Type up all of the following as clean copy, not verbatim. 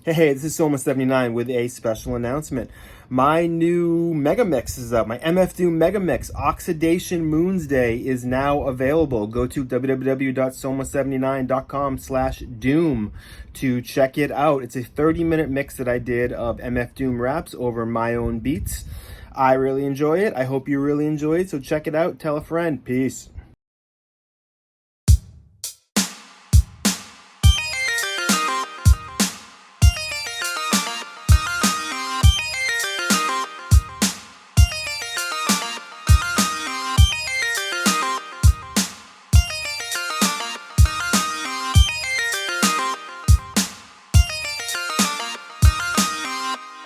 Hey, this is Soma79 with a special announcement. My new Mega Mix is up. My MF Doom Mega Mix, Oxidation Moons Day, is now available. Go to www.soma79.com/doom to check it out. It's a 30-minute mix that I did of MF Doom raps over my own beats. I really enjoy it. I hope you really enjoy it. So check it out. Tell a friend. Peace.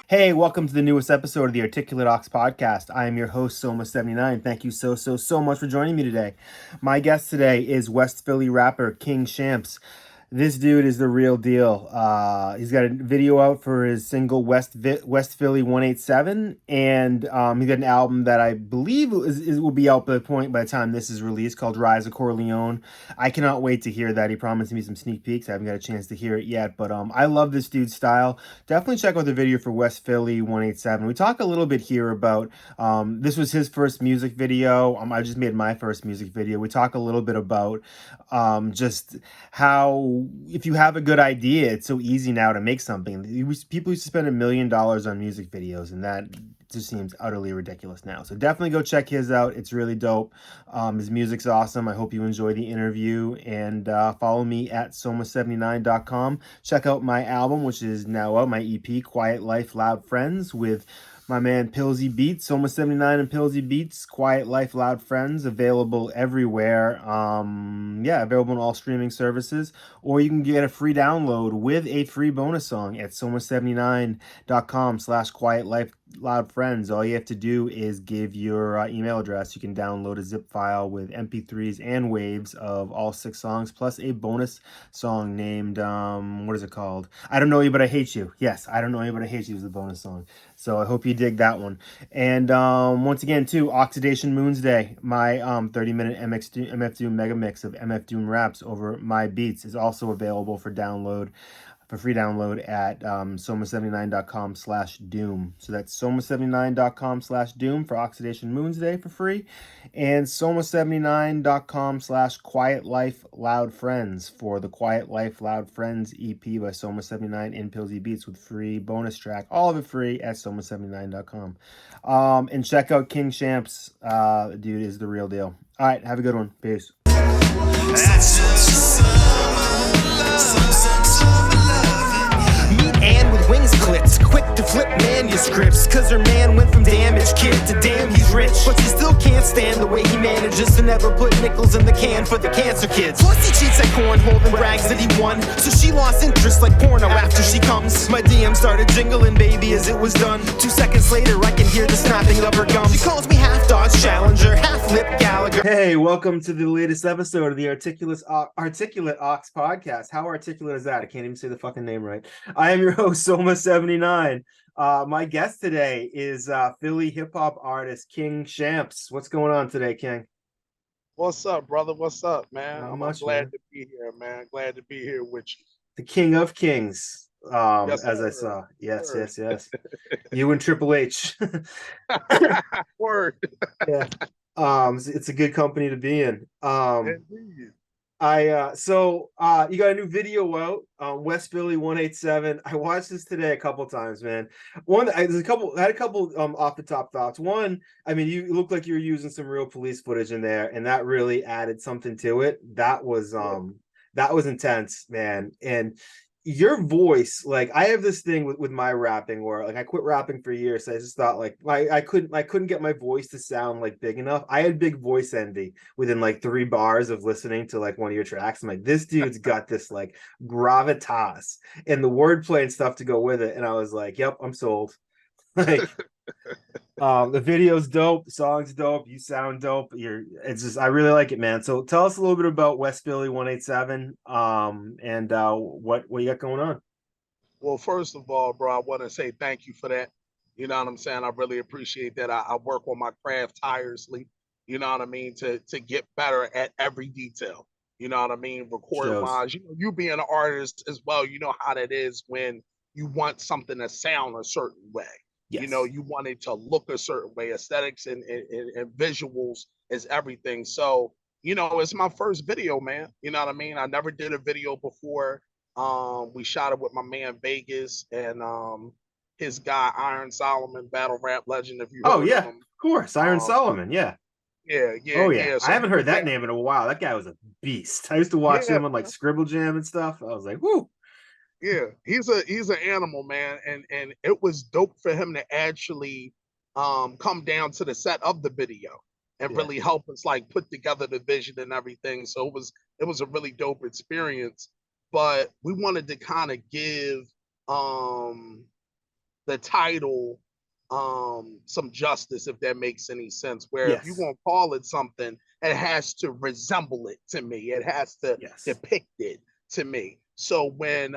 Hey, welcome to the newest episode of the Articulate Ox podcast. I am your host, Soma79. Thank you so much for joining me today. My guest today is West Philly rapper King Shampz. This dude is the real deal. He's got a video out for his single West Philly 187, and he's got an album that I believe will be out by the time this is released, called Rise of Corleone. I cannot wait to hear that. He promised me some sneak peeks. I haven't got a chance to hear it yet, but I love this dude's style. Definitely check out the video for West Philly 187. We talk a little bit here about this was his first music video. I just made my first music video. We talk a little bit about just how if you have a good idea, it's so easy now to make something. People used to spend $1 million on music videos, and that just seems utterly ridiculous now. So definitely go check his out. It's really dope. His music's awesome. I hope you enjoy the interview, and follow me at soma79.com. Check out my album, which is now out, my EP, Quiet Life, Loud Friends, with my man Pillsy Beats, Soma79 and Pillsy Beats, Quiet Life, Loud Friends, available everywhere. Available on all streaming services. Or you can get a free download with a free bonus song at soma79.com/Quiet Life, Loud Friends. All you have to do is give your email address. You can download a zip file with MP3s and waves of all 6 songs, plus a bonus song named, what is it called? I Don't Know You But I Hate You. Yes, I Don't Know You But I Hate You is the bonus song. So I hope you dig that one. And once again, too, Oxidation Moons Day, my 30-minute MF Doom mega mix of MF Doom raps over my beats, is also available for free download at soma79.com/doom. So that's soma79.com/doom for Oxidation Moons Day for free, and soma79.com/Quiet Life Loud Friends for the Quiet Life Loud Friends EP by Soma79 and Pillsy Beats with free bonus track. All of it free at soma79.com. And check out King Shampz. Dude is the real deal. All right, have a good one. Peace. And with wings clipped, quick to flip manuscripts, cause her man went from damaged kid to damn he's rich. But she still can't stand the way he manages to never put nickels in the can for the cancer kids. Plus he cheats at cornhole and brags that he won, so she lost interest like porno after she comes. My DM started jingling, baby, as it was done. 2 seconds later I can hear the snapping of her gums. She calls me half Dodge Challenger, half Lip Gallagher. Hey, welcome to the latest episode of the Articulate Ox podcast. How articulate is that? I can't even say the fucking name right. I am your host, Soma79. My guest today is Philly hip-hop artist King Shampz. What's going on today, King? What's up, brother? What's up, man? Not I'm much, glad man. to be here, man. Glad to be here with you. The King of Kings, Yes, as I sir. saw. Yes, Sir. yes. You and Triple H. Word. Yeah. It's a good company to be in. Indeed. You got a new video out, West Philly 187. I watched this today a couple times, man. I had a couple off the top thoughts. One, I mean, you look like you were using some real police footage in there, and that really added something to it. That was intense, man. And your voice, like, I have this thing with my rapping where, like, I quit rapping for years. So I just thought, like, I couldn't get my voice to sound like big enough. I had big voice envy within like 3 bars of listening to like one of your tracks. I'm like, this dude's got this like gravitas and the wordplay and stuff to go with it. And I was like, yep, I'm sold. Like, the video's dope, the song's dope, you sound dope. I really like it, man. So tell us a little bit about West Philly 187, and what you got going on. Well, first of all, bro, I want to say thank you for that. You know what I'm saying? I really appreciate that. I work on my craft tirelessly, you know what I mean, to get better at every detail. You know what I mean? Recording wise, you being an artist as well, you know how that is when you want something to sound a certain way. You know, Yes. you want it to look a certain way. Aesthetics and visuals is everything. So, you know, it's my first video, man. You know what I mean? I never did a video before. We shot it with my man Vegas and his guy Iron Solomon, battle rap legend, if you Oh heard of yeah, of him. course. Iron Um, Solomon. Yeah. yeah, yeah, Oh yeah. yeah. I So haven't we heard was that there. name in a while. That guy was a beast. I used to watch Yeah, him on like man. Scribble Jam and stuff. I was like, whoo. Yeah, he's an animal, man, and it was dope for him to actually come down to the set of the video and Yeah. really help us like put together the vision and everything. So it was a really dope experience. But we wanted to kind of give um the title some justice, if that makes any sense. Where if you're Yes. gonna call it something, it has to resemble it to me. It has to Yes. depict it to me. So when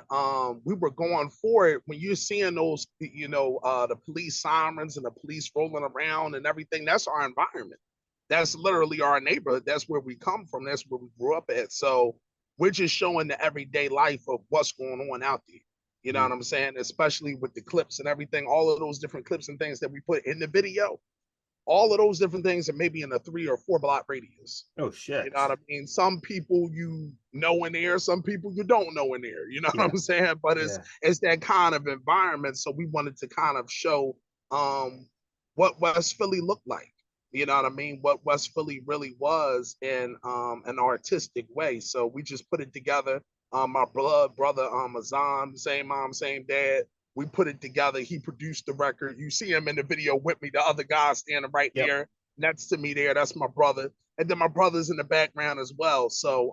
we were going for it, when you're seeing those, you know, the police sirens and the police rolling around and everything, that's our environment. That's literally our neighborhood. That's where we come from. That's where we grew up at. So we're just showing the everyday life of what's going on out there. You know Mm. what I'm saying? Especially with the clips and everything, all of those different clips and things that we put in the video, all of those different things are maybe in a 3 or 4 block radius. Oh You know shit. what I mean? Some people you know in there, some people you don't know in there. You know what Yeah. I'm saying? But Yeah. it's that kind of environment. So we wanted to kind of show um what West Philly looked like. You know what I mean? What West Philly really was in an artistic way. So we just put it together. My blood brother, Azan, same mom, same dad. We put it together. He produced the record. You see him in the video with me. The other guy standing right Yep. there next to me there. That's my brother. And then my brother's in the background as well. So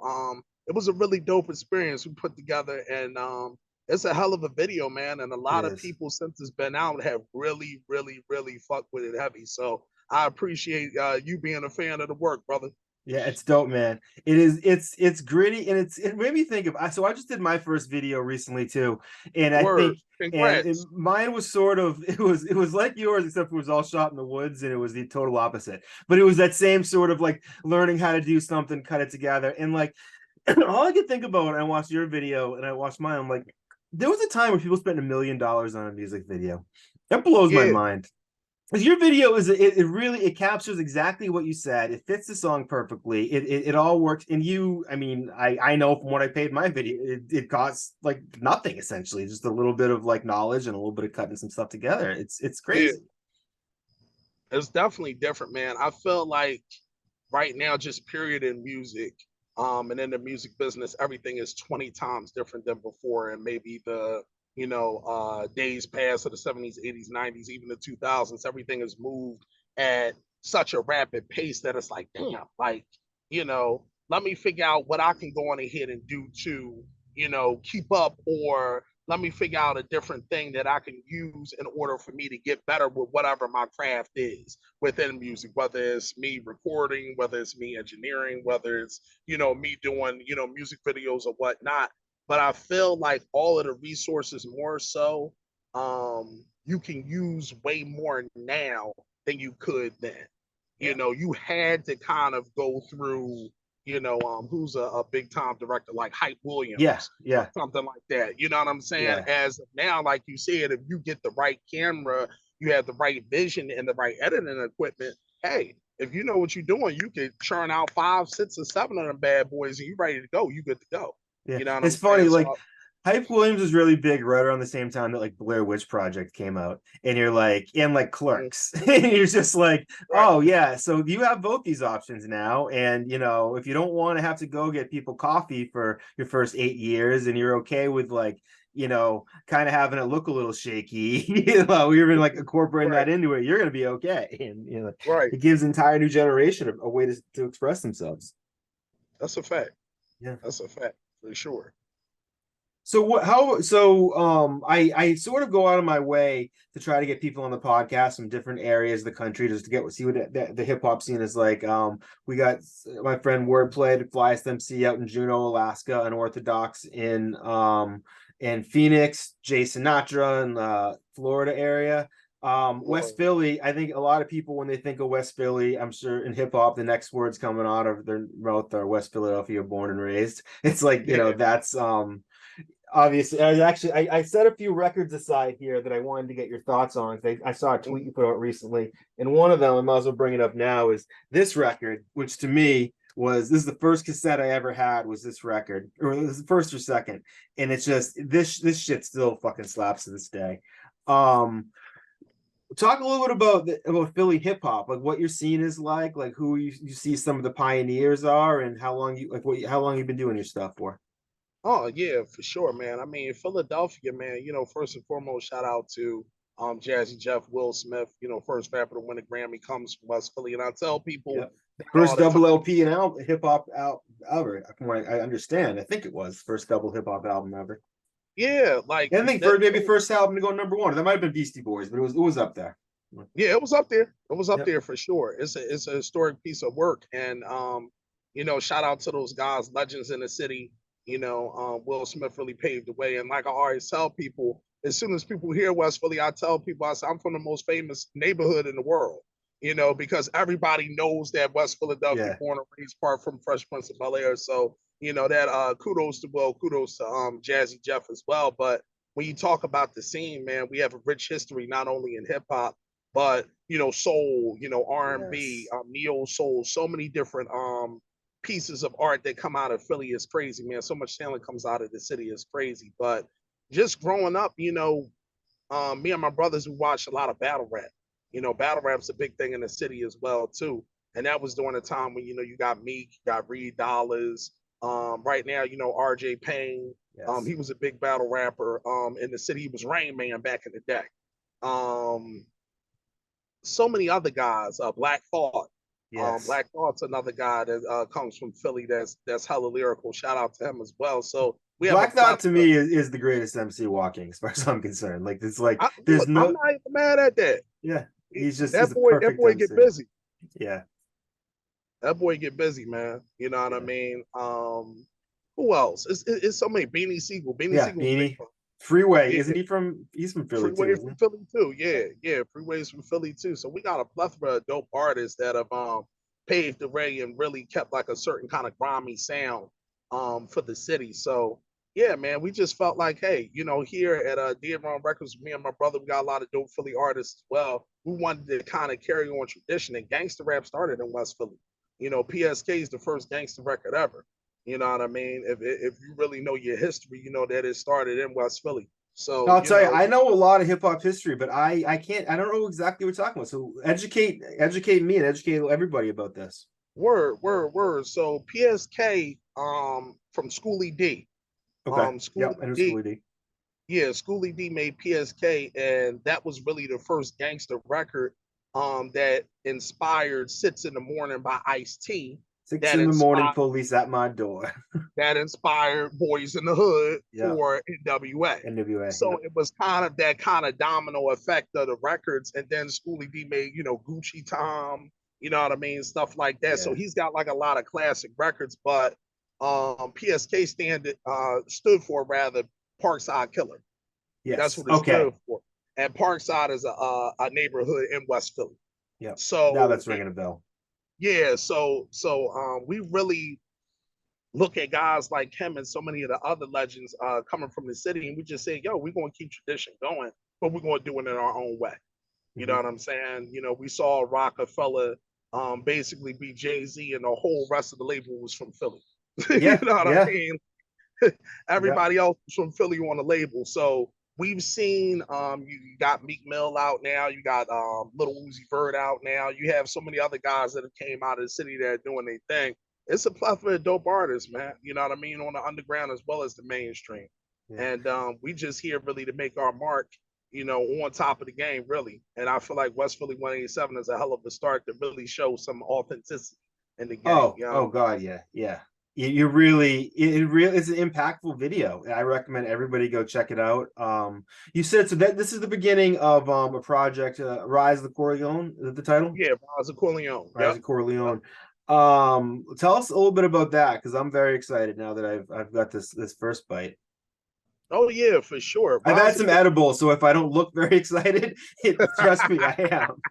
it was a really dope experience we put together. And it's a hell of a video, man. And a It lot of is. people since it's been out have really, really, really fucked with it heavy. So I appreciate you being a fan of the work, brother. Yeah, it's dope, man. It is. It's gritty, and it made me think of. So I just did my first video recently too, and I Word. think, Congrats. mine was sort of it was like yours, except it was all shot in the woods, and it was the total opposite. But it was that same sort of like learning how to do something, cut it together, and like all I could think about when I watched your video and I watched mine, I'm like, there was a time where people spent $1 million on a music video. That blows my Yeah. mind. Your video is it really it captures exactly what you said. It fits the song perfectly. It all works. And you, I mean, I know from what I paid my video, it costs like nothing essentially, just a little bit of like knowledge and a little bit of cutting some stuff together. It's Yeah. crazy. It's definitely different, man. I feel like right now, just period in music, and in the music business, everything is 20 times different than before. And maybe the, you know, days past of the 70s, 80s, 90s, even the 2000s, everything has moved at such a rapid pace that it's like, damn, like, you know, let me figure out what I can go on ahead and do to, you know, keep up, or let me figure out a different thing that I can use in order for me to get better with whatever my craft is within music, whether it's me recording, whether it's me engineering, whether it's, you know, me doing, you know, music videos or whatnot. But I feel like all of the resources more so, you can use way more now than you could then. You Yeah. know, you had to kind of go through, you know, who's a big time director like Hype Yeah. Williams or Yeah. something like that. You know what I'm saying? Yeah. As of now, like you said, if you get the right camera, you have the right vision and the right editing equipment. Hey, if you know what you're doing, you can churn out 5, 6, or 7 of them bad boys, and you ready to go. You good to go. Yeah. You know what I'm It's funny, saying? So like Hype Williams was really big right around the same time that like Blair Witch Project came out, and you're like, and like Clerks, and you're just like, right, oh yeah, so you have both these options now, and you know, if you don't want to have to go get people coffee for your first 8 years, and you're okay with like, you know, kind of having it look a little shaky, you know, you're even like incorporating right, that into it, you're gonna be okay, and you know, right. it gives an entire new generation a way to express themselves. That's a fact. Yeah. That's a fact for sure. So what how so I sort of go out of my way to try to get people on the podcast from different areas of the country just to get see what the hip hop scene is like. We got my friend Wordplay to Flyest MC out in Juneau, Alaska, Unorthodox in Phoenix, Jay Sinatra in the Florida area. West Lord. Philly, I think a lot of people when they think of West Philly, I'm sure in hip hop, the next words coming out of their mouth are West Philadelphia, born and raised. It's like, you know, Yeah, that's Obviously, I set a few records aside here that I wanted to get your thoughts on. I saw a tweet you put out recently, and one of them, I might as well bring it up now, is this record, which to me this is the first cassette I ever had, was this record, or it was the first or second, and it's just this shit still fucking slaps to this day. Um, Talk a little bit about Philly hip hop, like what your scene is like who you see some of the pioneers are, and how long you've been doing your stuff for. Oh yeah, for sure, man. I mean, Philadelphia, man. First and foremost, shout out to Jazzy Jeff, Will Smith. First rapper to win a Grammy comes from West Philly, and I tell people Yep. that all First the time. double LP and hip hop ever. From what I understand, I think it was first double hip hop album ever. Yeah, like I think maybe first album to go #1. That might have been Beastie Boys, but it was up there. yeah, it was up there. It was up Yep. there for sure. It's a historic piece of work, and shout out to those guys, legends in the city. Will Smith really paved the way, and like I always tell people, as soon as people hear West Philly, I tell people, I say I'm from the most famous neighborhood in the world. Because everybody knows that West Philadelphia, Yeah. born and raised, part from Fresh Prince of Bel-Air. So that kudos to Jazzy Jeff as well. But when you talk about the scene, man, we have a rich history not only in hip hop but soul, R&B, Yes. neo soul, so many different pieces of art that come out of Philly is crazy, man. So much talent comes out of the city is crazy. But just growing up, me and my brothers, we watched a lot of battle rap. Battle rap's a big thing in the city as well too. And that was during a time when you got Meek, you got Reed Dollars. Right now, RJ Payne. Yes. He was a big battle rapper. In the city, he was Rain Man back in the day. So many other guys. Black Thought. Yes. Black Thought's another guy that comes from Philly that's hella lyrical. Shout out to him as well. So we have Black Thought to me is the greatest MC walking, as far as I'm concerned. Like it's like there's no. I'm not even mad at that. Yeah, he's that boy. That boy MC. get busy. Yeah, that boy get busy, man. You know what I mean? Who else? It's so many. Beanie Siegel. Beanie. Freeway, isn't he from? He's from Philly Freeway too. From Philly too. Yeah. Freeway's from Philly too. So we got a plethora of dope artists that have paved the way and really kept like a certain kind of grimy sound for the city. So yeah, man, we just felt like, hey, here at Dead Records, me and my brother, we got a lot of dope Philly artists as well. We wanted to kind of carry on tradition, and gangster rap started in West Philly. PSK is the first gangster record ever. You know what I mean? If you really know your history, you know that it started in West Philly. So I'll tell you, I know a lot of hip hop history, but I don't know exactly what you're talking about. So educate me and educate everybody about this. Word. So PSK from Schoolie D. Okay. Schoolie D. Yeah, Schoolie D made PSK, and that was really the first gangster record that inspired Sits in the Morning by Ice-T. 6 in the morning, police at my door. That inspired Boys in the Hood for NWA. So it was kind of that kind of domino effect of the records. And then Schoolie D made, Gucci Tom, you know what I mean? Stuff like that. Yeah. So he's got like a lot of classic records, but PSK stood for rather Parkside Killer. Yes. That's what it stood for. And Parkside is a neighborhood in West Philly. Yeah. So now that's ringing a bell. Yeah, so we really look at guys like him and so many of the other legends coming from the city, and we just say, yo, we're going to keep tradition going, but we're going to do it in our own way. You know what I'm saying? We saw Rockefeller basically be Jay-Z, and the whole rest of the label was from Philly. Yeah, you know what I mean? Everybody else was from Philly on the label. So we've seen you got Meek Mill out now, you got Little Uzi Vert out now, you have so many other guys that have came out of the city that are doing their thing. It's a plethora of dope artists, man. You know what I mean? On the underground as well as the mainstream. Yeah. And we just here really to make our mark, on top of the game, really. And I feel like West Philly 187 is a hell of a start to really show some authenticity in the game. Oh God, yeah. It really is an impactful video. I recommend everybody go check it out. You said so that this is the beginning of a project, Rise of the Corleone. Is that the title? Yeah, Rise of Corleone. Rise of Corleone. Tell us a little bit about that, because I'm very excited now that I've got this first bite. Oh yeah, for sure. I've had some edibles, so if I don't look very excited, trust me, I am.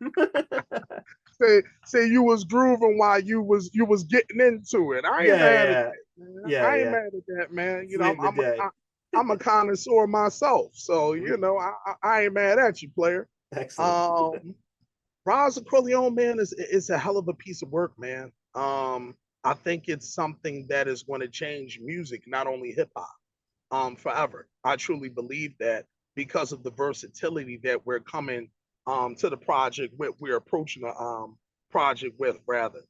say you was grooving while you was getting into it. I ain't mad at that, man. I ain't mad at that, man. I'm a connoisseur myself, so you know I ain't mad at you, player. Excellent. Um, Rise of Corleone, man, is a hell of a piece of work, man. I think it's something that is going to change music, not only hip hop, forever. I truly believe that because of the versatility that we're coming to the project with, we're approaching the project with rather.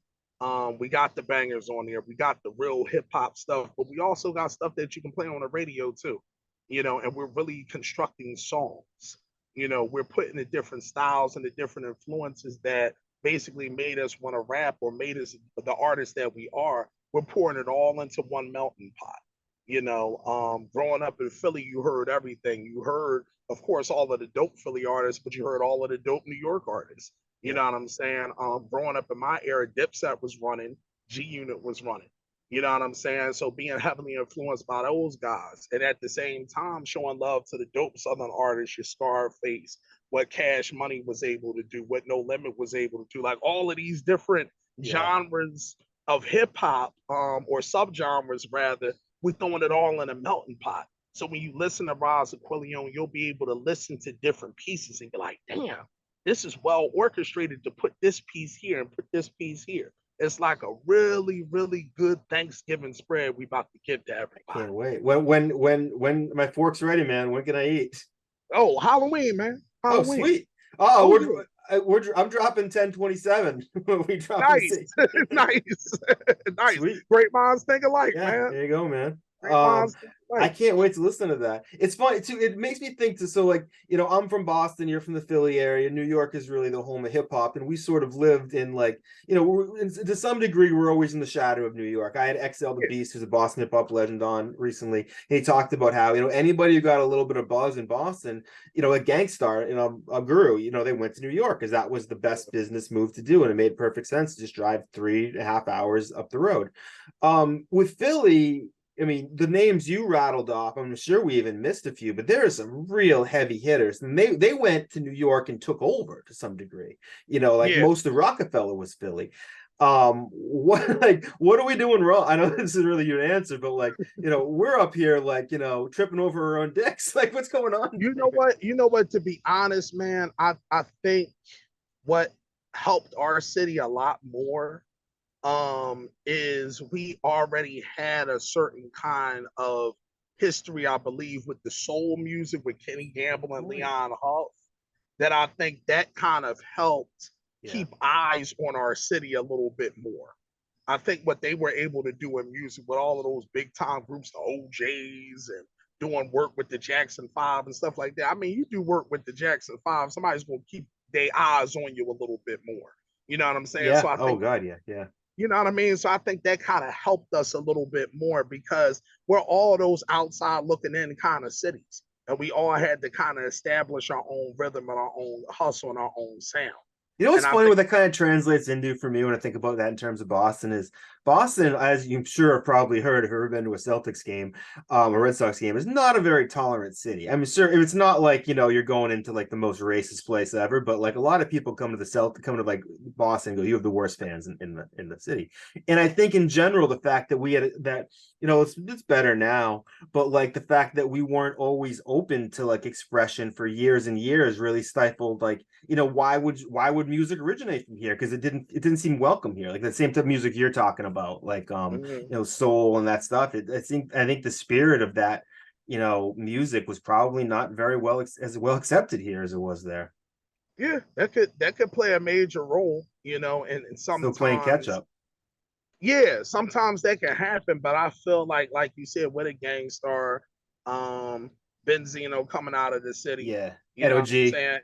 We got the bangers on there. We got the real hip hop stuff, but we also got stuff that you can play on the radio too, you know, and we're really constructing songs. You know, we're putting the different styles and the different influences that basically made us want to rap or made us the artists that we are. We're pouring it all into one melting pot. You know, growing up in Philly, you heard everything. You heard, of course, all of the dope Philly artists, but you heard all of the dope New York artists. You Yeah. know what I'm saying? Growing up in my era, Dipset was running, G Unit was running. You know what I'm saying? So being heavily influenced by those guys, and at the same time showing love to the dope Southern artists, your Scarface, what Cash Money was able to do, what No Limit was able to do, like all of these different Yeah. genres of hip hop, or subgenres rather, we're throwing it all in a melting pot. So when you listen to Rise of Corleone, you'll be able to listen to different pieces and be like, damn, this is well orchestrated to put this piece here and put this piece here. It's like a really, really good Thanksgiving spread we about to give to everybody. Can't wait. When my fork's ready, man. When can I eat? Oh, Halloween, man. Oh, Halloween. sweet. Oh, Oh, yeah. I'm dropping 1027. We dropping Nice. six. Nice. Nice. Sweet. Great minds think alike, Yeah, man. there you go, man. Great minds think I alike. can't wait to listen to that. It's funny too. It makes me think to so like I'm from Boston. You're from the Philly area. New York is really the home of hip hop, and we sort of lived in like to some degree we're always in the shadow of New York. I had XL the Yeah. Beast, who's a Boston hip hop legend, on recently. He talked about how anybody who got a little bit of buzz in Boston, a Gangstar, a Guru, they went to New York because that was the best business move to do, and it made perfect sense to just drive 3.5 hours up the road. With Philly, I mean, the names you rattled off, I'm sure we even missed a few, but there are some real heavy hitters. And they went to New York and took over to some degree. Like Yeah. most of Rockefeller was Philly. What are we doing wrong? I know this is really your answer, but we're up here tripping over our own dicks. Like, what's going on You know there? what? You know what? To be honest, man, I think what helped our city a lot more is we already had a certain kind of history, I believe, with the soul music with Kenny Gamble and Oh, Leon Huff, that I think that kind of helped yeah. keep eyes on our city a little bit more. I think what they were able to do in music with all of those big time groups, the OJs, and doing work with the Jackson Five and stuff like that. I mean, you do work with the Jackson Five, somebody's going to keep their eyes on you a little bit more. You know what I'm saying? So Yeah. I Oh think, God, yeah, yeah. you know what I mean? So I think that kind of helped us a little bit more because we're all those outside looking in kind of cities. And we all had to kind of establish our own rhythm and our own hustle and our own sound. You know what's And I funny? think, What that kind of translates into for me when I think about that in terms of Boston is Boston, as you sure have probably heard if you've ever been to a Celtics game, a Red Sox game, is not a very tolerant city. I mean, sure, it's not like you're going into like the most racist place ever, but like a lot of people come to like Boston, and go, you have the worst fans in the city. And I think in general, the fact that we had that, it's better now, but like the fact that we weren't always open to like expression for years and years really stifled like why would music originate from here, because it didn't seem welcome here, like the same type of music you're talking about, like mm-hmm. soul and that stuff. I think the spirit of that music was probably not very as well accepted here as it was there. Yeah, that could play a major role, and Still playing catch sometimes, up. yeah, sometimes that can happen. But I feel like you said, with a Gangstar, Benzino coming out of the city, Yeah, you know what I'm NOG. saying?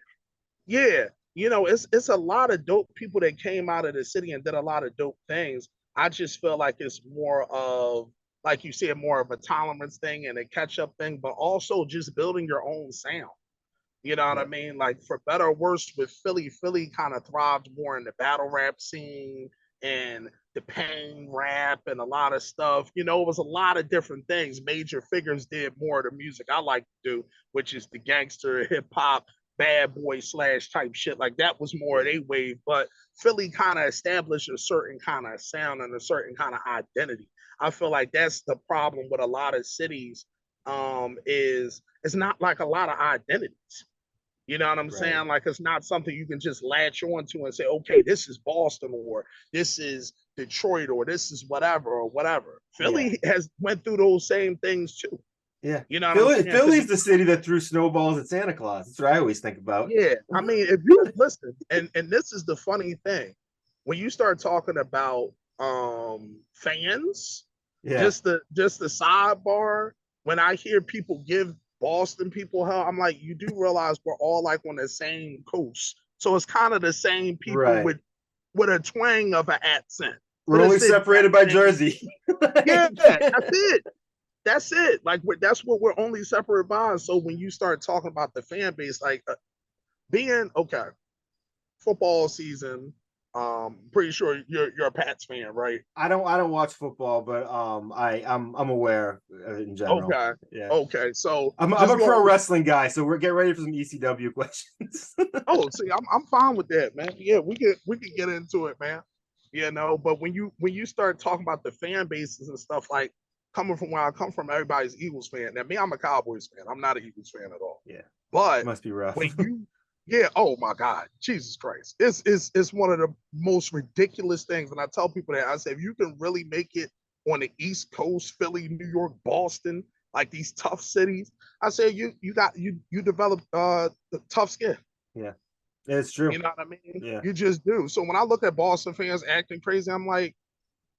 Yeah, it's a lot of dope people that came out of the city and did a lot of dope things. I just feel like it's more of, like you said, more of a tolerance thing and a catch up thing, but also just building your own sound. You know what I Yeah, mean? Like, for better or worse, with Philly kind of thrived more in the battle rap scene and the pain rap and a lot of stuff. It was a lot of different things. Major Figures did more of the music I like to do, which is the gangster hip hop, bad boy slash type shit. Like, that was more of yeah, their wave. But Philly kind of established a certain kind of sound and a certain kind of identity. I feel like that's the problem with a lot of cities, is it's not like a lot of identities. You know what I'm Right. saying? Like it's not something you can just latch onto and say, okay, this is Boston or this is Detroit or this is whatever or whatever. Yeah. Philly has went through those same things too. Yeah. You know what I'm saying? To Philly's be the city that threw snowballs at Santa Claus. That's what I always think about. Yeah, I mean, if you listen, and this is the funny thing, when you start talking about fans, Yeah. just the sidebar, when I hear people give Boston people hell, I'm like, you do realize we're all like on the same coast, so it's kind of the same people Right. with a twang of an accent, We're but only it's the separated exact by same. Jersey. Yeah, Like, that's it. That's it. Like that's what we're only separate by. So when you start talking about the fan base, like being okay, football season. Pretty sure you're a Pats fan, right? I don't watch football, but I'm aware in general. Okay, Yeah. okay. So I'm just a pro going. wrestling guy, so we're get ready for some ECW questions. Oh, see, I'm fine with that, man. Yeah, we can get into it, man. You know, but when you start talking about the fan bases and stuff, like coming from where I come from, everybody's Eagles fan. Now, me, I'm a Cowboys fan. I'm not an Eagles fan at all. Yeah. But Must be rough. when you yeah, oh my God, Jesus Christ. It's one of the most ridiculous things. And I tell people that I say if you can really make it on the East Coast, Philly, New York, Boston, like these tough cities, I say you develop tough skin. Yeah. It's true. You know what I mean? Yeah. You just do. So when I look at Boston fans acting crazy, I'm like,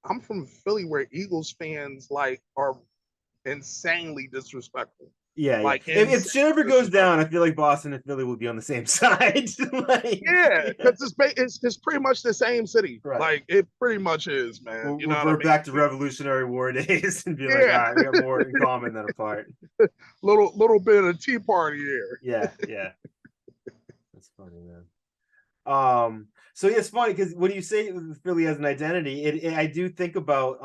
I'm from Philly where Eagles fans like are insanely disrespectful. Yeah, yeah. Like If insanely shit ever goes down, disrespectful. I feel like Boston and Philly will be on the same side. Like, Yeah, yeah. because it's pretty much the same city. Right. Like it pretty much is, man. We'll You know what I revert mean? back to Revolutionary War days and be like, all Yeah, right, we got more in common than apart. little bit of Tea Party there. Yeah, yeah. That's funny, man. So yeah, it's funny because when you say Philly has an identity, I do think about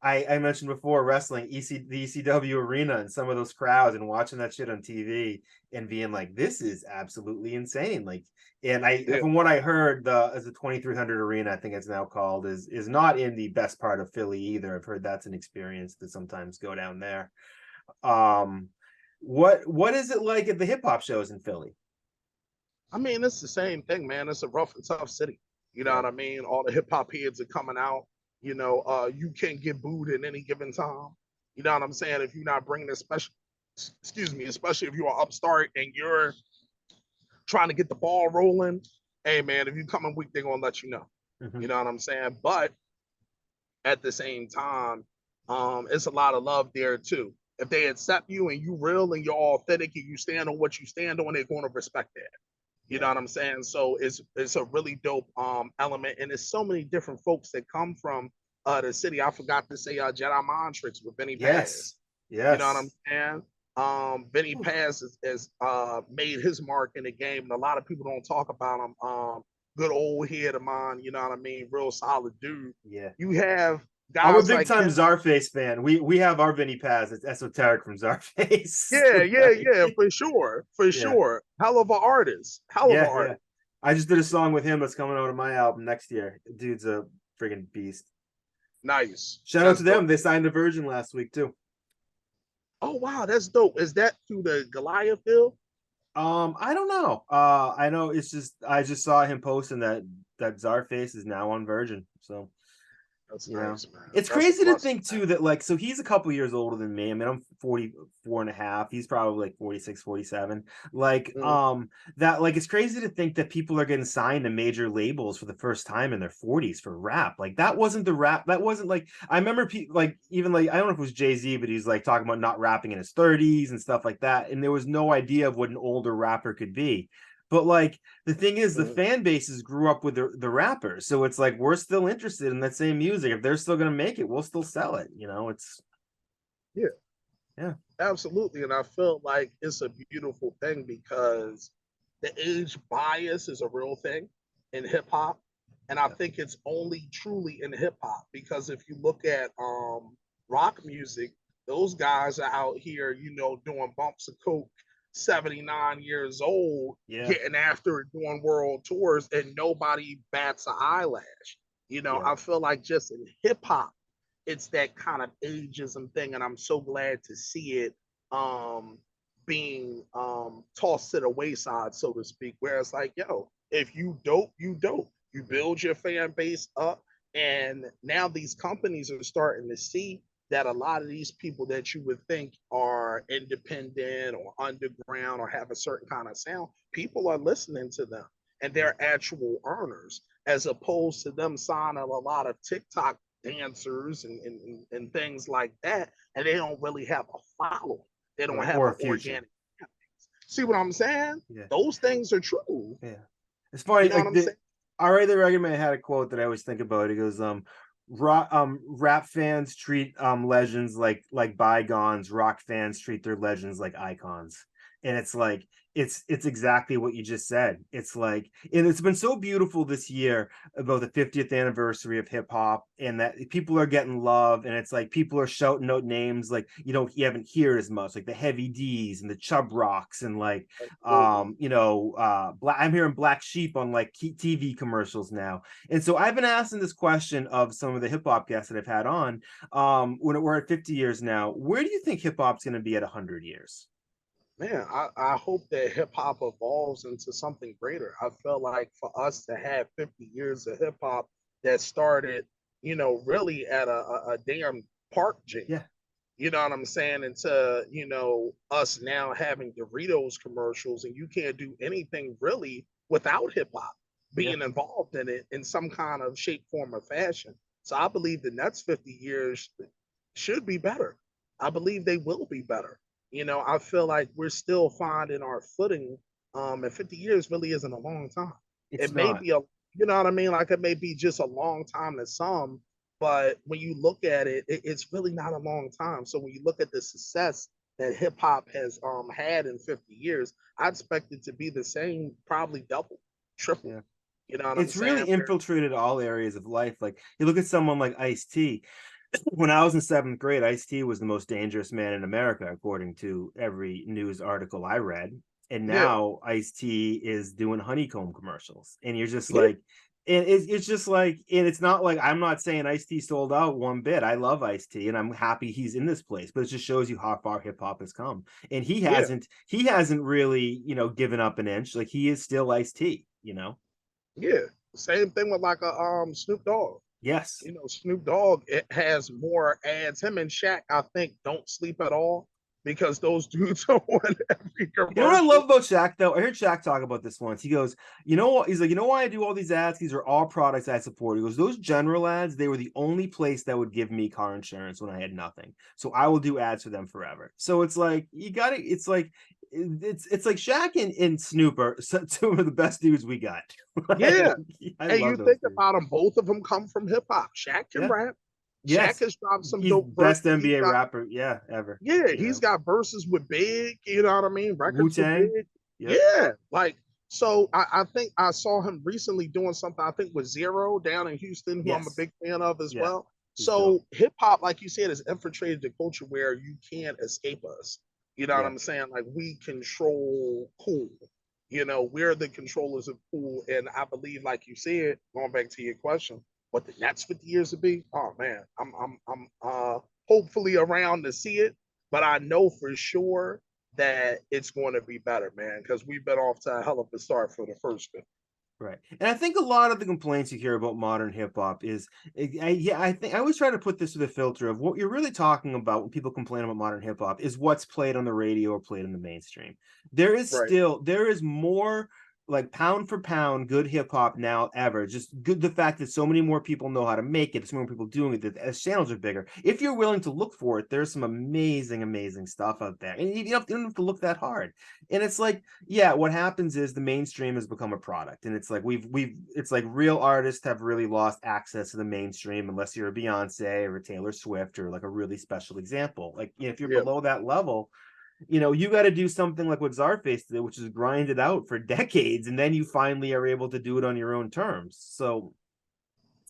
I mentioned before wrestling the ECW arena and some of those crowds and watching that shit on TV and being like, this is absolutely insane. Like, and Yeah, from what I heard, the 2300 arena, I think it's now called, is not in the best part of Philly either. I've heard that's an experience to sometimes go down there. Um, what is it like at the hip hop shows in Philly? I mean it's the same thing, man. It's a rough and tough city. You know Yeah. what I mean? All the hip hop heads are coming out. You know, you can't get booed at any given time. You know what I'm saying? If you're not bringing a special, excuse me, especially if you're an upstart and you're trying to get the ball rolling. Hey, man, if you come in weak, they're gonna let you know. Mhm. You know what I'm saying? But at the same time, it's a lot of love there too. If they accept you and you real and you're authentic and you stand on what you stand on, they're going to respect that. You know Yeah. what I'm saying? So it's a really dope element, and there's so many different folks that come from the city. I forgot to say Jedi Mind Tricks with Benny Paz. Yes. You know what I'm Yes. saying? Benny Paz has made his mark in the game, and a lot of people don't talk about him. Good old head of mine, you know what I mean? Real solid dude. Yeah. You have I'm a guys big like time him. Czarface fan. We have our Vinny Paz. It's esoteric from Czarface. Yeah, Like, for yeah. sure. Hell of an artist. Hell of an Yeah, yeah. artist. I just did a song with him that's coming out of my album next year. Dude's a friggin' beast. Nice. Shout out That's to them. dope. They signed a Virgin last week too. Oh wow, that's dope. Is that through the Goliath deal? I don't know. I know it's just I just saw him posting that Czarface is now on Virgin. So That's you know, nice, man. it's That's a crazy to blessing, think man. too that like, so he's a couple years older than me. I mean, I'm 44 and a half. He's probably like 46, 47. Like, Mhm. that, like, it's crazy to think that people are getting signed to major labels for the first time in their 40s for rap. Like, that wasn't the rap. That wasn't like, I remember like, even like, I don't know if it was Jay-Z, but he's like talking about not rapping in his 30s and stuff like that. And there was no idea of what an older rapper could be. But like, the thing is, the Mhm. fan bases grew up with the rappers, so it's like we're still interested in that same music. If they're still gonna make it, we'll still sell it. You know, it's Yeah, yeah, absolutely. And I feel like it's a beautiful thing because the age bias is a real thing in hip hop. And I yeah, think it's only truly in hip hop because if you look at rock music, those guys are out here, you know, doing bumps of coke, 79 years old, yeah, getting after it, doing world tours, and nobody bats an eyelash. You know, yeah, I feel like just in hip hop, it's that kind of ageism thing, and I'm so glad to see it um being tossed to the wayside, so to speak. Whereas like, yo, if you dope, you dope. You build your fan base up, and now these companies are starting to see that a lot of these people that you would think are independent or underground or have a certain kind of sound, people are listening to them and they're actual earners, as opposed to them signing a lot of TikTok dancers and things like that, and they don't really have a follow. They don't Right. have Or an a future. organic. See what I'm saying? Yeah. Those things are true. Yeah. It's funny, You know what like I'm saying? R.A. the Rugged Man had a quote that I always think about. He goes, rap fans treat legends like bygones, rock fans treat their legends like icons. And it's like it's exactly what you just said. It's like, and it's been so beautiful this year about the 50th anniversary of hip hop, and that people are getting love, and it's like people are shouting out names like you haven't heard as much, like the Heavy D's and the Chub Rocks, and like Absolutely. I'm hearing Black Sheep on like TV commercials now. And so I've been asking this question of some of the hip hop guests that I've had on. When we're at 50 years now, where do you think hip hop's going to be at 100 years? Man, I hope that hip hop evolves into something greater. I feel like for us to have 50 years of hip hop that started, really at a damn park jam. Yeah. You know what I'm saying? Into, us now having Doritos commercials, and you can't do anything really without hip hop Yeah. being involved in it in some kind of shape, form, or fashion. So I believe the next 50 years should be better. I believe they will be better. I feel like we're still finding our footing. And 50 years really isn't a long time. It's It may not. be you know what I mean? Like it may be just a long time to some, but when you look at it, it's really not a long time. So when you look at the success that hip hop has had in 50 years, I expect it to be the same, probably double, triple. Yeah. You know what I'm It's really saying? infiltrated all areas of life. Like you look at someone like Ice-T. When I was in seventh grade, Ice-T was the most dangerous man in America, according to every news article I read. And Yeah, now Ice-T is doing honeycomb commercials. And you're just yeah, like, and it's just like, and it's not like, I'm not saying Ice-T sold out one bit. I love Ice-T and I'm happy he's in this place, but it just shows you how far hip hop has come. And yeah, he hasn't really, given up an inch. Like he is still Ice-T. yeah. Same thing with like a Snoop Dogg. Yes. Snoop Dogg, it has more ads. Him and Shaq, I think, don't sleep at all because those dudes are on every You know what I love commercial. about Shaq though? I heard Shaq talk about this once. He goes, you know what? He's like, you know why I do all these ads? These are all products I support. He goes, those general ads, they were the only place that would give me car insurance when I had nothing. So I will do ads for them forever. So it's like you got to. It's like it's like Shaq and Snoop are two of the best dudes we got. Like, Yeah. I And love you those think dudes. about them, both of them come from hip hop. Shaq can Yeah. rap. Shaq Yes. has dropped some He's dope best verses. He's NBA got, rapper, yeah, ever. yeah, You he's know, got verses with Big, you know what I mean? Wu Records with Tang. Big. Yep. Yeah. Like, so I think I saw him recently doing something, I think with Zero down in Houston, who I'm a Yes. big fan of as Yeah. well. He's dope. So hip hop, like you said, has infiltrated the culture where you can't escape us. You know what Yeah. I'm saying? Like we control cool. We're the controllers of cool. And I believe, like you said, going back to your question, what the next 50 years would be, oh man, I'm hopefully around to see it, but I know for sure that it's going to be better, man, because we've been off to a hell of a start for the first bit. Right. And I think a lot of the complaints you hear about modern hip hop is, I think I always try to put this through the filter of what you're really talking about when people complain about modern hip hop is what's played on the radio or played in the mainstream. Right. There is more like pound for pound good hip hop now ever. Just good the fact that so many more people know how to make it, so many more people doing it, that as channels are bigger. If you're willing to look for it, there's some amazing, amazing stuff out there. And you don't have to look that hard. And it's like, yeah, what happens is the mainstream has become a product, and it's like it's like real artists have really lost access to the mainstream unless you're a Beyonce or a Taylor Swift or like a really special example. Like, if you're Yeah. below that level, you got to do something like what Czarface did, which is grind it out for decades, and then you finally are able to do it on your own terms. So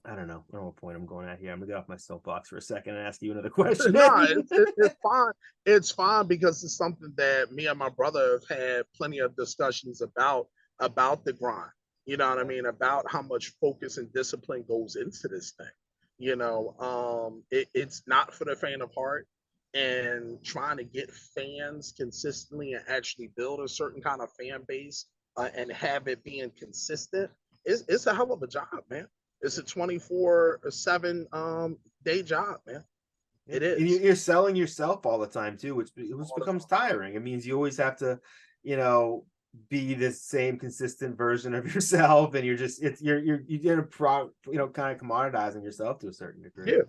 I don't know. I don't know what point I'm going at here. I'm gonna get off my soapbox for a second and ask you another question. No, it's fine. It's fine because it's something that me and my brother have had plenty of discussions about the grind. You know what I mean? About how much focus and discipline goes into this thing. It's not for the faint of heart. and trying to get fans consistently and actually build a certain kind of fan base and have it being consistent, it's a hell of a job, man. It's a 24/7 day job, man. Yeah. It And is. you're selling yourself all the time too, which All the becomes time. tiring. It means you always have to, you know, be this same consistent version of yourself, and you're just it's you get a kind of commoditizing yourself to a certain degree, Yeah.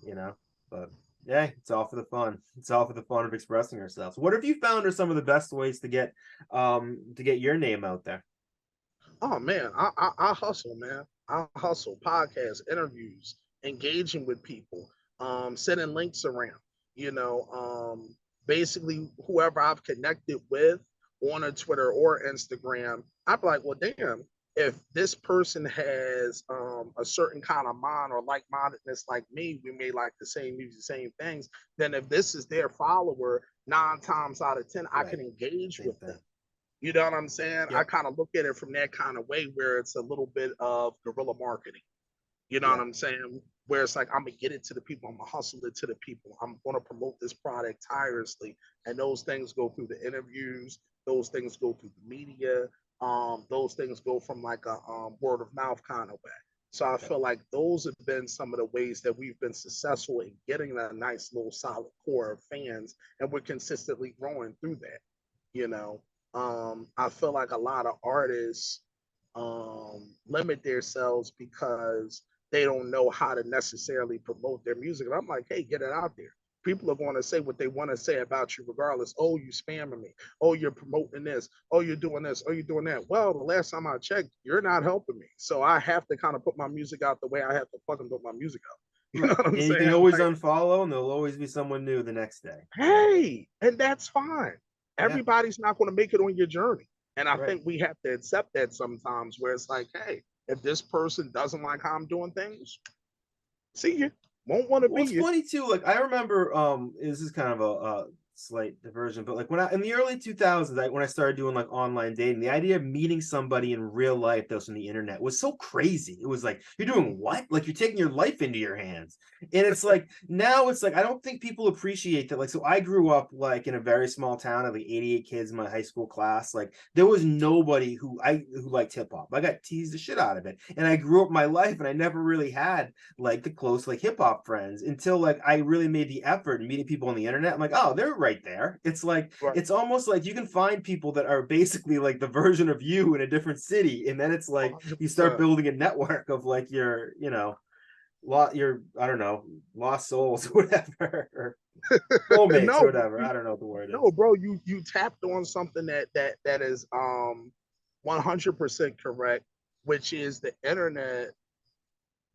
you know. But yeah, it's all for the fun. It's all for the fun of expressing ourselves. What have you found are some of the best ways to get your name out there? Oh man, I hustle, man. I hustle podcasts, interviews, engaging with people, sending links around. You know, basically whoever I've connected with on a Twitter or Instagram, I'm like, well, damn, if this person has a certain kind of mind or like-mindedness like me, we may like the same music, same things. Then if this is their follower, 9 times out of 10, I Right. can engage Same with thing. them. You know what I'm saying? I Yep. kind of look at it from that kind of way where it's a little bit of guerrilla marketing. You know what Yeah. I'm saying? Where it's like, I'm going to get it to the people. I'm going to hustle it to the people. I'm going to promote this product tirelessly. And those things go through the interviews. Those things go through the media. Those things go from like a word of mouth kind of way. So I Yep. feel like those have been some of the ways that we've been successful in getting a nice little solid core of fans. And we're consistently growing through that, you know. I feel like a lot of artists limit themselves because they don't know how to necessarily promote their music. And I'm like, hey, get it out there. People are going to say what they want to say about you regardless. Oh, you spamming me. Oh, you're promoting this. Oh, you're doing this. Oh, you're doing that. Well, the last time I checked, you're not helping me. So I have to kind of put my music out the way I have to fucking put my music out. You know Right. what I'm And you can saying? always Like, unfollow, and there'll always be someone new the next day, you know? hey, and that's fine. Yeah. Everybody's not going to make it on your journey. And I Right. think we have to accept that sometimes where it's like, hey, if this person doesn't like how I'm doing things, see you. Won't want to Well, be it's you. funny too. Like I remember, this is kind of a slight diversion, but like when I in the early 2000s, when I started doing like online dating, the idea of meeting somebody in real life that was on the internet was so crazy. It was like you're doing what? Like you're taking your life into your hands, and it's like now it's like I don't think people appreciate that. Like so, I grew up like in a very small town of like 88 kids in my high school class. Like there was nobody who liked hip hop. I got teased the shit out of it, and I grew up my life, and I never really had like the close like hip hop friends until like I really made the effort and meeting people on the internet. I'm like, oh, they're right there. It's like Right. it's almost like you can find people that are basically like the version of you in a different city, and then it's like you start 100%. building a network of like your your I don't know lost souls or whatever or soulmates or No, whatever. I don't know what the word no, is. bro, you tapped on something that is 100% correct, which is the internet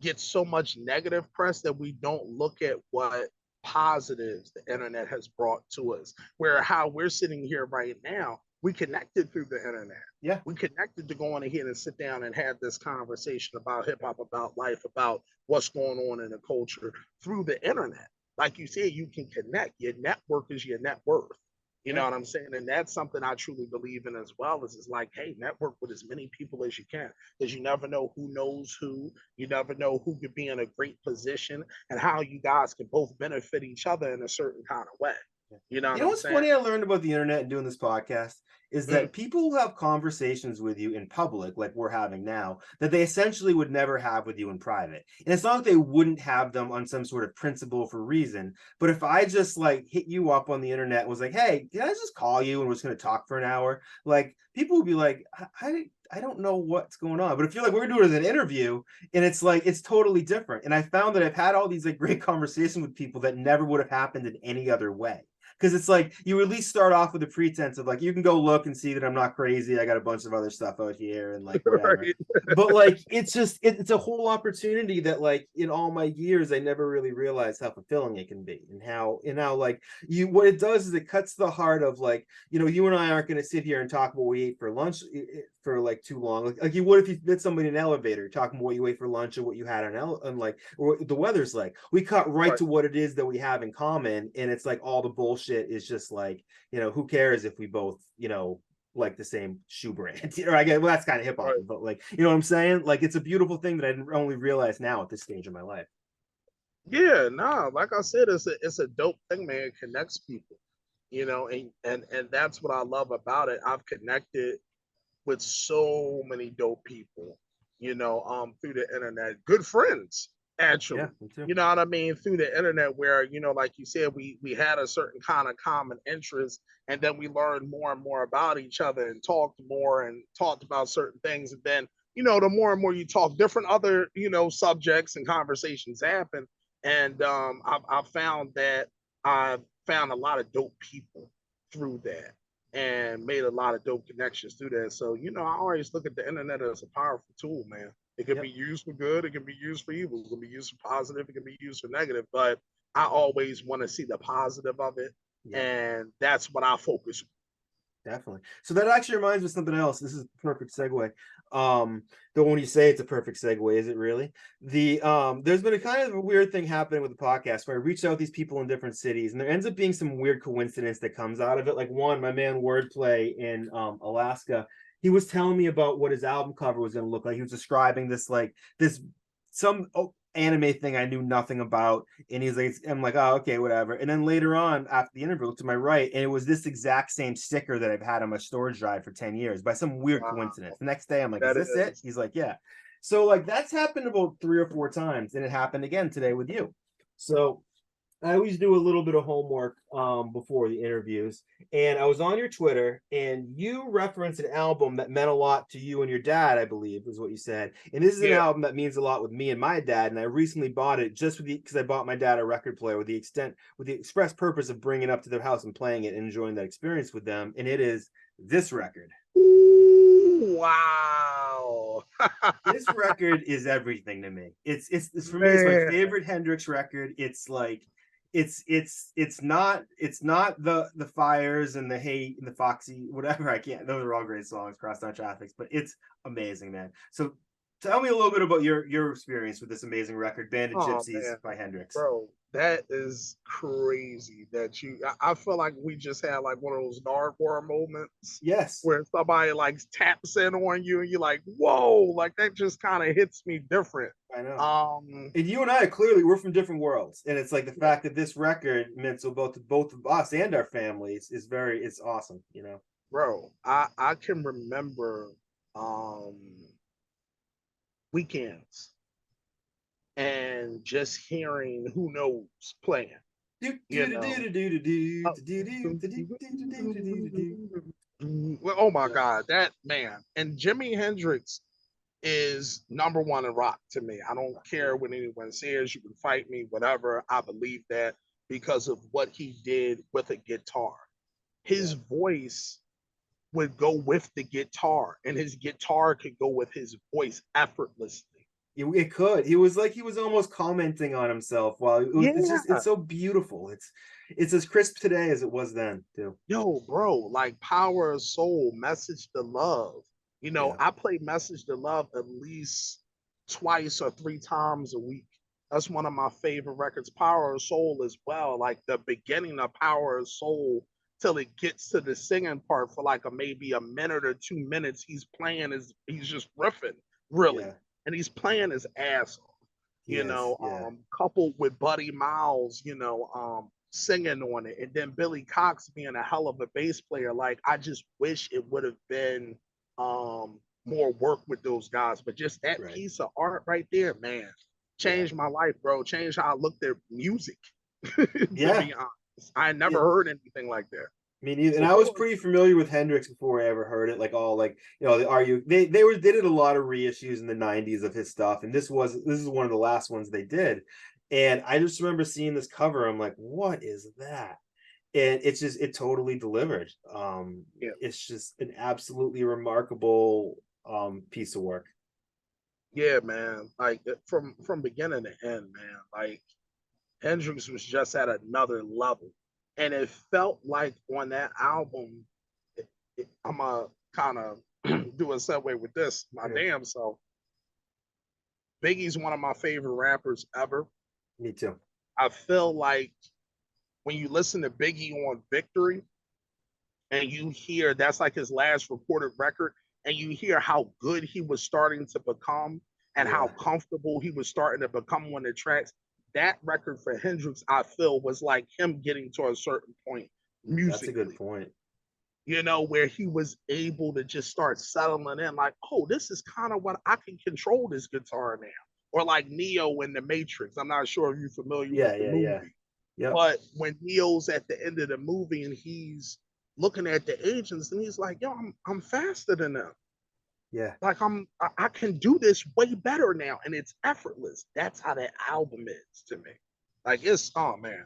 gets so much negative press that we don't look at what positives the internet has brought to us. Where how we're sitting here right now, we connected through the internet. Yeah. We connected to go on ahead and sit down and have this conversation about hip hop, about life, about what's going on in the culture through the internet. Like you said, you can connect. Your network is your net worth. You Yeah. know what I'm saying? And that's something I truly believe in as well. Is like, hey, network with as many people as you can, because you never know who knows who. You never know who could be in a great position and how you guys can both benefit each other in a certain kind of way. You know You what know I'm what's saying? funny I learned about the internet and doing this podcast is Mm, that people who have conversations with you in public, like we're having now, that they essentially would never have with you in private. And it's not like they wouldn't have them on some sort of principle for reason. But if I just like hit you up on the internet and was like, hey, can I just call you and we're just going to talk for an hour? Like people would be like, I don't know what's going on. But if you're like, we're doing an interview and it's like, it's totally different. And I found that I've had all these like great conversations with people that never would have happened in any other way, because it's like you at least start off with a pretense of like you can go look and see that I'm not crazy. I got a bunch of other stuff out here and like whatever. right. But like it's just it's a whole opportunity that like in all my years I never really realized how fulfilling it can be, and how like you what it does is it cuts the heart of like you and I aren't going to sit here and talk about what we ate for lunch for like too long. Like you would if you met somebody in an elevator talking about what you ate for lunch and what you had and like or what the weather's like. We cut right Right. to what it is that we have in common, and it's like all the bullshit is just like who cares if we both like the same shoe brand or I guess well that's kind of hip hop, Right. but like what I'm saying, like it's a beautiful thing that I didn't only realize now at this stage of my life. Yeah, nah, like I said, it's a dope thing, man. It connects people, you know, and that's what I love about it. I've connected with so many dope people, through the internet. Good friends, Yeah, actually. me too. You know what I mean? Through the internet, where like you said, we had a certain kind of common interest, and then we learned more and more about each other, and talked more and talked about certain things, and then the more and more you talk, different other subjects and conversations happen, and I've found that I found a lot of dope people through that and made a lot of dope connections through that. So, I always look at the internet as a powerful tool, man. It can be Yep. used for good, it can be used for evil, it can be used for positive, it can be used for negative, but I always want to see the positive of it. Yeah. And that's what I focus Definitely. So that actually reminds me of something else. This is a perfect segue. Though when you say it's a perfect segue, is it really? There's been a kind of a weird thing happening with the podcast where I reach out to these people in different cities, and there ends up being some weird coincidence that comes out of it. Like one, my man Wordplay in Alaska, he was telling me about what his album cover was going to look like. He was describing this some anime thing I knew nothing about, and he's like, I'm like, oh, okay, whatever. And then later on, after the interview, to my right, and it was this exact same sticker that I've had on my storage drive for 10 years by some weird wow. coincidence. The next day, I'm like, is That this it? is He's like, yeah. So like that's happened about 3 or 4 times, and it happened again today with you. So I always do a little bit of homework before the interviews. And I was on your Twitter, and you referenced an album that meant a lot to you and your dad, I believe, is what you said. And this is an yeah. album that means a lot with me and my dad. And I recently bought it just because I bought my dad a record player with the express purpose of bringing it up to their house and playing it and enjoying that experience with them. And it is this record. Ooh, wow. This record is everything to me. It's for me. It's my Man, favorite Hendrix record. It's like it's not the fires and the hate and the foxy whatever. I can't. Those are all great songs. Crosstown Traffics, but it's amazing, man. So tell me a little bit about your experience with this amazing record, Band of oh Gypsies man, by Hendrix. bro, that is crazy that I feel like we just had like one of those Nardwuar moments Yes, where somebody like taps in on you and you're like, whoa, like that just kind of hits me different. I know. Um, And you and I clearly we're from different worlds, and it's like the fact that this record meant so both of us and our families is very it's awesome. bro, I can remember um weekends and just hearing Who Knows playing, you know. Uh, well, oh my God, that man. And Jimi Hendrix is number one in rock to me. I don't care what anyone says. You can fight me, whatever. I believe that because of what he did with a guitar. His Yeah. voice would go with the guitar, and his guitar could go with his voice effortlessly. It could. He was almost commenting on himself while it's Yeah. just it's so beautiful. It's as crisp today as it was then, too. Yo, bro, like Power of Soul, Message to Love. Yeah. I play Message to Love at least twice or three times a week. That's one of my favorite records. Power of Soul as well. Like the beginning of Power of Soul till it gets to the singing part for like maybe a minute or 2 minutes. He's just riffing, really. Yeah. And he's playing his ass off, He is. Yeah. coupled with Buddy Miles, singing on it, and then Billy Cox being a hell of a bass player. Like I just wish it would have been more work with those guys, but just that Right. piece of art right there, man, Yeah. changed my life, bro. Changed how I looked at music. To Yeah. be honest, I never Yeah. heard anything like that I mean, and I was before. pretty familiar with Hendrix before I ever heard it. Like all like the argue they did a lot of reissues in the '90s of his stuff, and this is one of the last ones they did. And I just remember seeing this cover. I'm like, what is that? And it totally delivered. Yeah, It's just an absolutely remarkable piece of work. yeah, man. Like from beginning to end, man. Like Hendrix was just at another level. And it felt like on that album, I'm going to kind of do a segue with this, my Yeah, damn self. Biggie's one of my favorite rappers ever. me too. I feel like when you listen to Biggie on Victory and you hear that's like his last recorded record, and you hear how good he was starting to become and how Yeah, comfortable he was starting to become on the tracks, that record for Hendrix, I feel, was like him getting to a certain point That's a good musically, point. where he was able to just start settling in, like, oh, this is kind of what I can control this guitar now. Or like Neo in The Matrix. I'm not sure if you're familiar with Yeah, the yeah, yeah. movie, Yep. but when Neo's at the end of the movie and he's looking at the agents and he's like, yo, I'm faster than them. Yeah. Like I can do this way better now, and it's effortless. That's how that album is to me. Like it's oh man,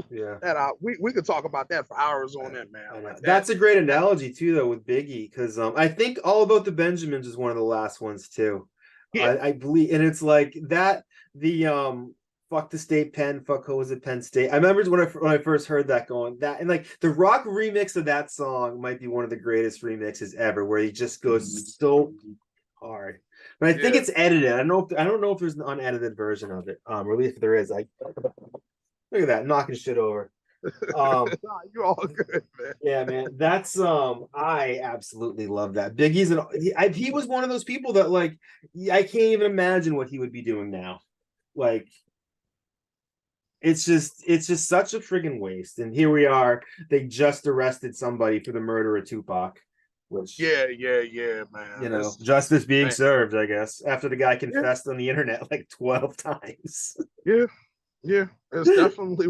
Yeah. that we could talk about that for hours on end, man. I know. Like that. That's a great analogy too, though, with Biggie, because I think All About the Benjamins is one of the last ones too. Yeah, I believe, and it's like that. The fuck the state pen, fuck hoes at Penn State. I remember when I first heard that going that, and like the rock remix of that song might be one of the greatest remixes ever, where he just goes so hard. But I think yeah. it's edited. I don't know if there's an unedited version of it. Or at least if there is, I look at that knocking shit over. Nah, you all good, man. Yeah, man. That's I absolutely love that. He was one of those people that like I can't even imagine what he would be doing now. Like it's just such a friggin' waste. And here we are. They just arrested somebody for the murder of Tupac, which Yeah, man. It's justice being man. served, I guess, after the guy Yeah, confessed on the internet like 12 times. yeah, yeah. It's definitely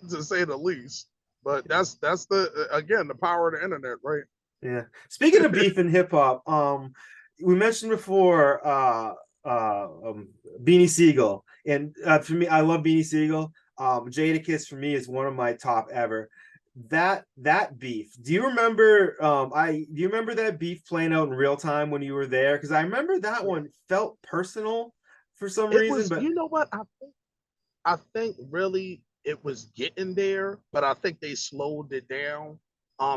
to say the least. But that's the again the power of the internet, right? Yeah. Speaking of beef in hip hop, we mentioned before Beanie Siegel, and for me, I love Beanie Siegel. Jadakiss for me is one of my top ever. That beef. Do you remember? Do you remember that beef playing out in real time when you were there? Because I remember that Yeah. one felt personal for some It reason, was, but you know what? I think really it was getting there, but I think they slowed it down.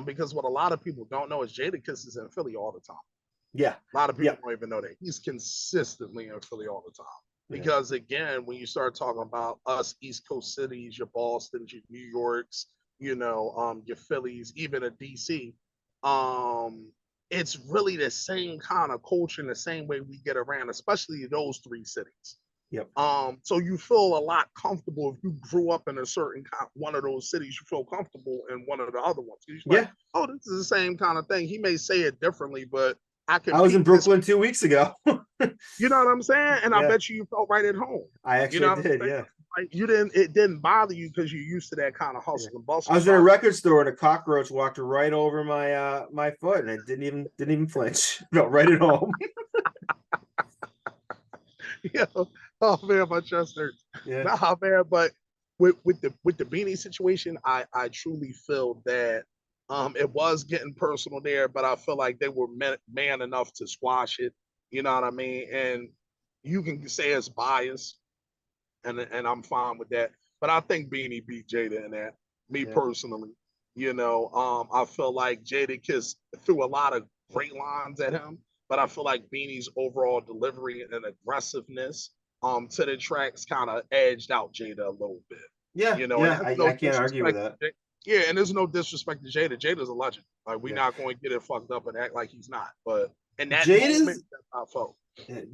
Because what a lot of people don't know is Jadakiss is in Philly all the time. yeah, A lot of yeah, people don't even know that he's consistently in Philly all the time. yeah, Because again, when you start talking about us East Coast cities, your Boston's, your New Yorks, your Phillies, even a DC, um, it's really the same kind of culture and the same way we get around, especially those three cities. yep, So you feel a lot comfortable if you grew up in a certain one of those cities. You feel comfortable in one of the other ones. You're like, yeah. oh, this is the same kind of thing. He may say it differently, but I can I was in peep his. Brooklyn 2 weeks ago. You know what I'm saying? And I Yeah, bet you felt right at home. I You know actually what I'm did. saying? Yeah. Like you didn't. It didn't bother you because you're used to that kind of Yeah. hustle and I bustle. was in So a I record store and a cockroach walked right over my foot and I didn't even flinch. Felt right at home. yeah. Oh man, my chest hurts. Yeah. Nah, man. But with the beanie situation, I truly feel that it was getting personal there, but I feel like they were man enough to squash it. You know what I mean? And you can say it's bias, and I'm fine with that. But I think Beanie beat Jada in that. Me Yeah. personally, I feel like Jada Kiss threw a lot of great lines at him, but I feel like Beanie's overall delivery and aggressiveness to the tracks kind of edged out Jada a little bit. Yeah. And Yeah. that's I no can't argue with disrespect. that. Yeah, and there's no disrespect to Jada. Jada's a legend. Like we're Yeah. not going to get it fucked up and act like he's not. But in that moment, Jada's that's how I felt.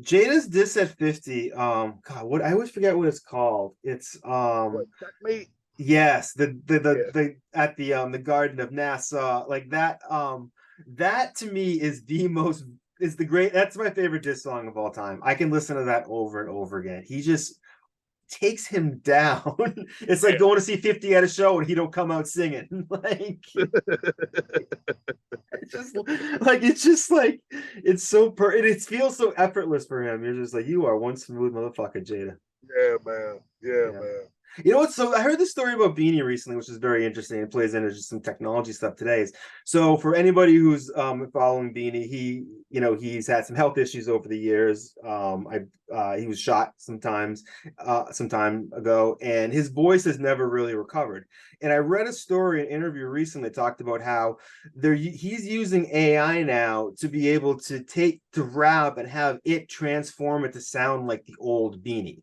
Jada's diss at 50. God, what I always forget what it's called. It's What checkmate? yes, Yeah, the at the Garden of Nassau, like that. That to me is the great. That's my favorite diss song of all time. I can listen to that over and over again. He just takes him down. It's like yeah. going to see 50 at a show and he don't come out singing. Like it's just like it's so it feels so effortless for him. You're just like, you are one smooth motherfucker, Jada. Yeah, man. Yeah, Yeah. man. You know what? So I heard this story about Beanie recently, which is very interesting. It plays into just some technology stuff today. So for anybody who's following Beanie, he's had some health issues over the years. He was shot some time ago, and his voice has never really recovered. And I read a story, an interview recently that talked about how he's using AI now to be able to rap and have it transform it to sound like the old Beanie,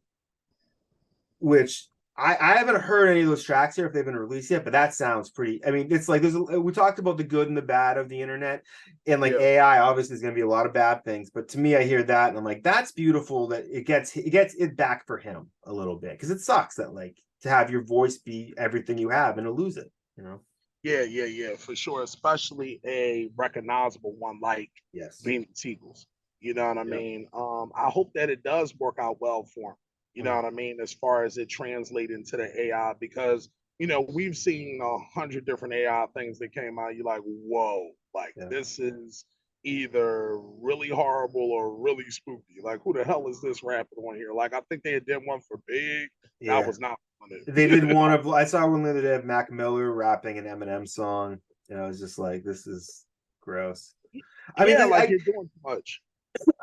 which I haven't heard any of those tracks here if they've been released yet, but that sounds pretty. I mean, it's like we talked about the good and the bad of the internet, and like Yeah. AI obviously is going to be a lot of bad things. But to me, I hear that and I'm like, that's beautiful that it gets it back for him a little bit, because it sucks that like to have your voice be everything you have and to lose it. You know? Yeah, for sure. Especially a recognizable one like Yes. Beanie Siegels. You know what I Yep. mean? I hope that it does work out well for him. You know Mm. what I mean? As far as it translate into the AI, because we've seen 100 different AI things that came out. You're like, whoa, like Yeah. this is either really horrible or really spooky. Like, who the hell is this rapping on here? Like, I think they did one for Big. That Yeah. was not on They it. did one of I saw one the other day of Mac Miller rapping an Eminem song. And I was just like, this is gross. I mean, Yeah, like I you're doing too much.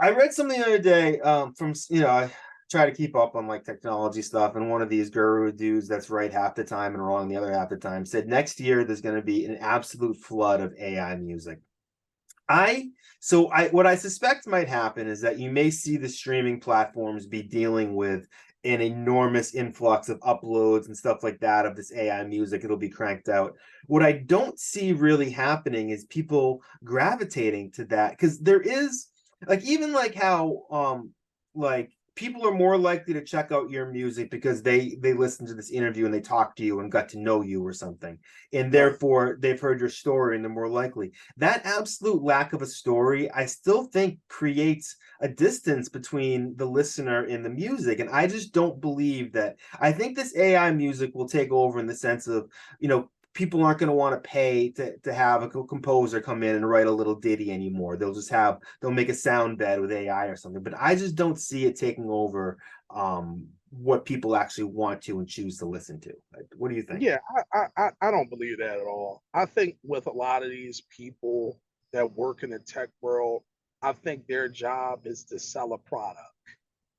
I read something the other day from I try to keep up on like technology stuff, and one of these guru dudes that's right half the time and wrong the other half the time said next year there's going to be an absolute flood of AI music. I what I suspect might happen is that you may see the streaming platforms be dealing with an enormous influx of uploads and stuff like that of this AI music. It'll be cranked out. What I don't see really happening is people gravitating to that, because there is like, even like how like people are more likely to check out your music because they listen to this interview and they talk to you and got to know you or something, and Right. therefore they've heard your story and they're more likely. That absolute lack of a story, I still think, creates a distance between the listener and the music. And I just don't believe that. I think this AI music will take over in the sense of, people aren't going to want to pay to have a composer come in and write a little ditty anymore. They'll make a sound bed with AI or something. But I just don't see it taking over what people actually want to and choose to listen to. What do you think? Yeah, I don't believe that at all. I think with a lot of these people that work in the tech world, I think their job is to sell a product.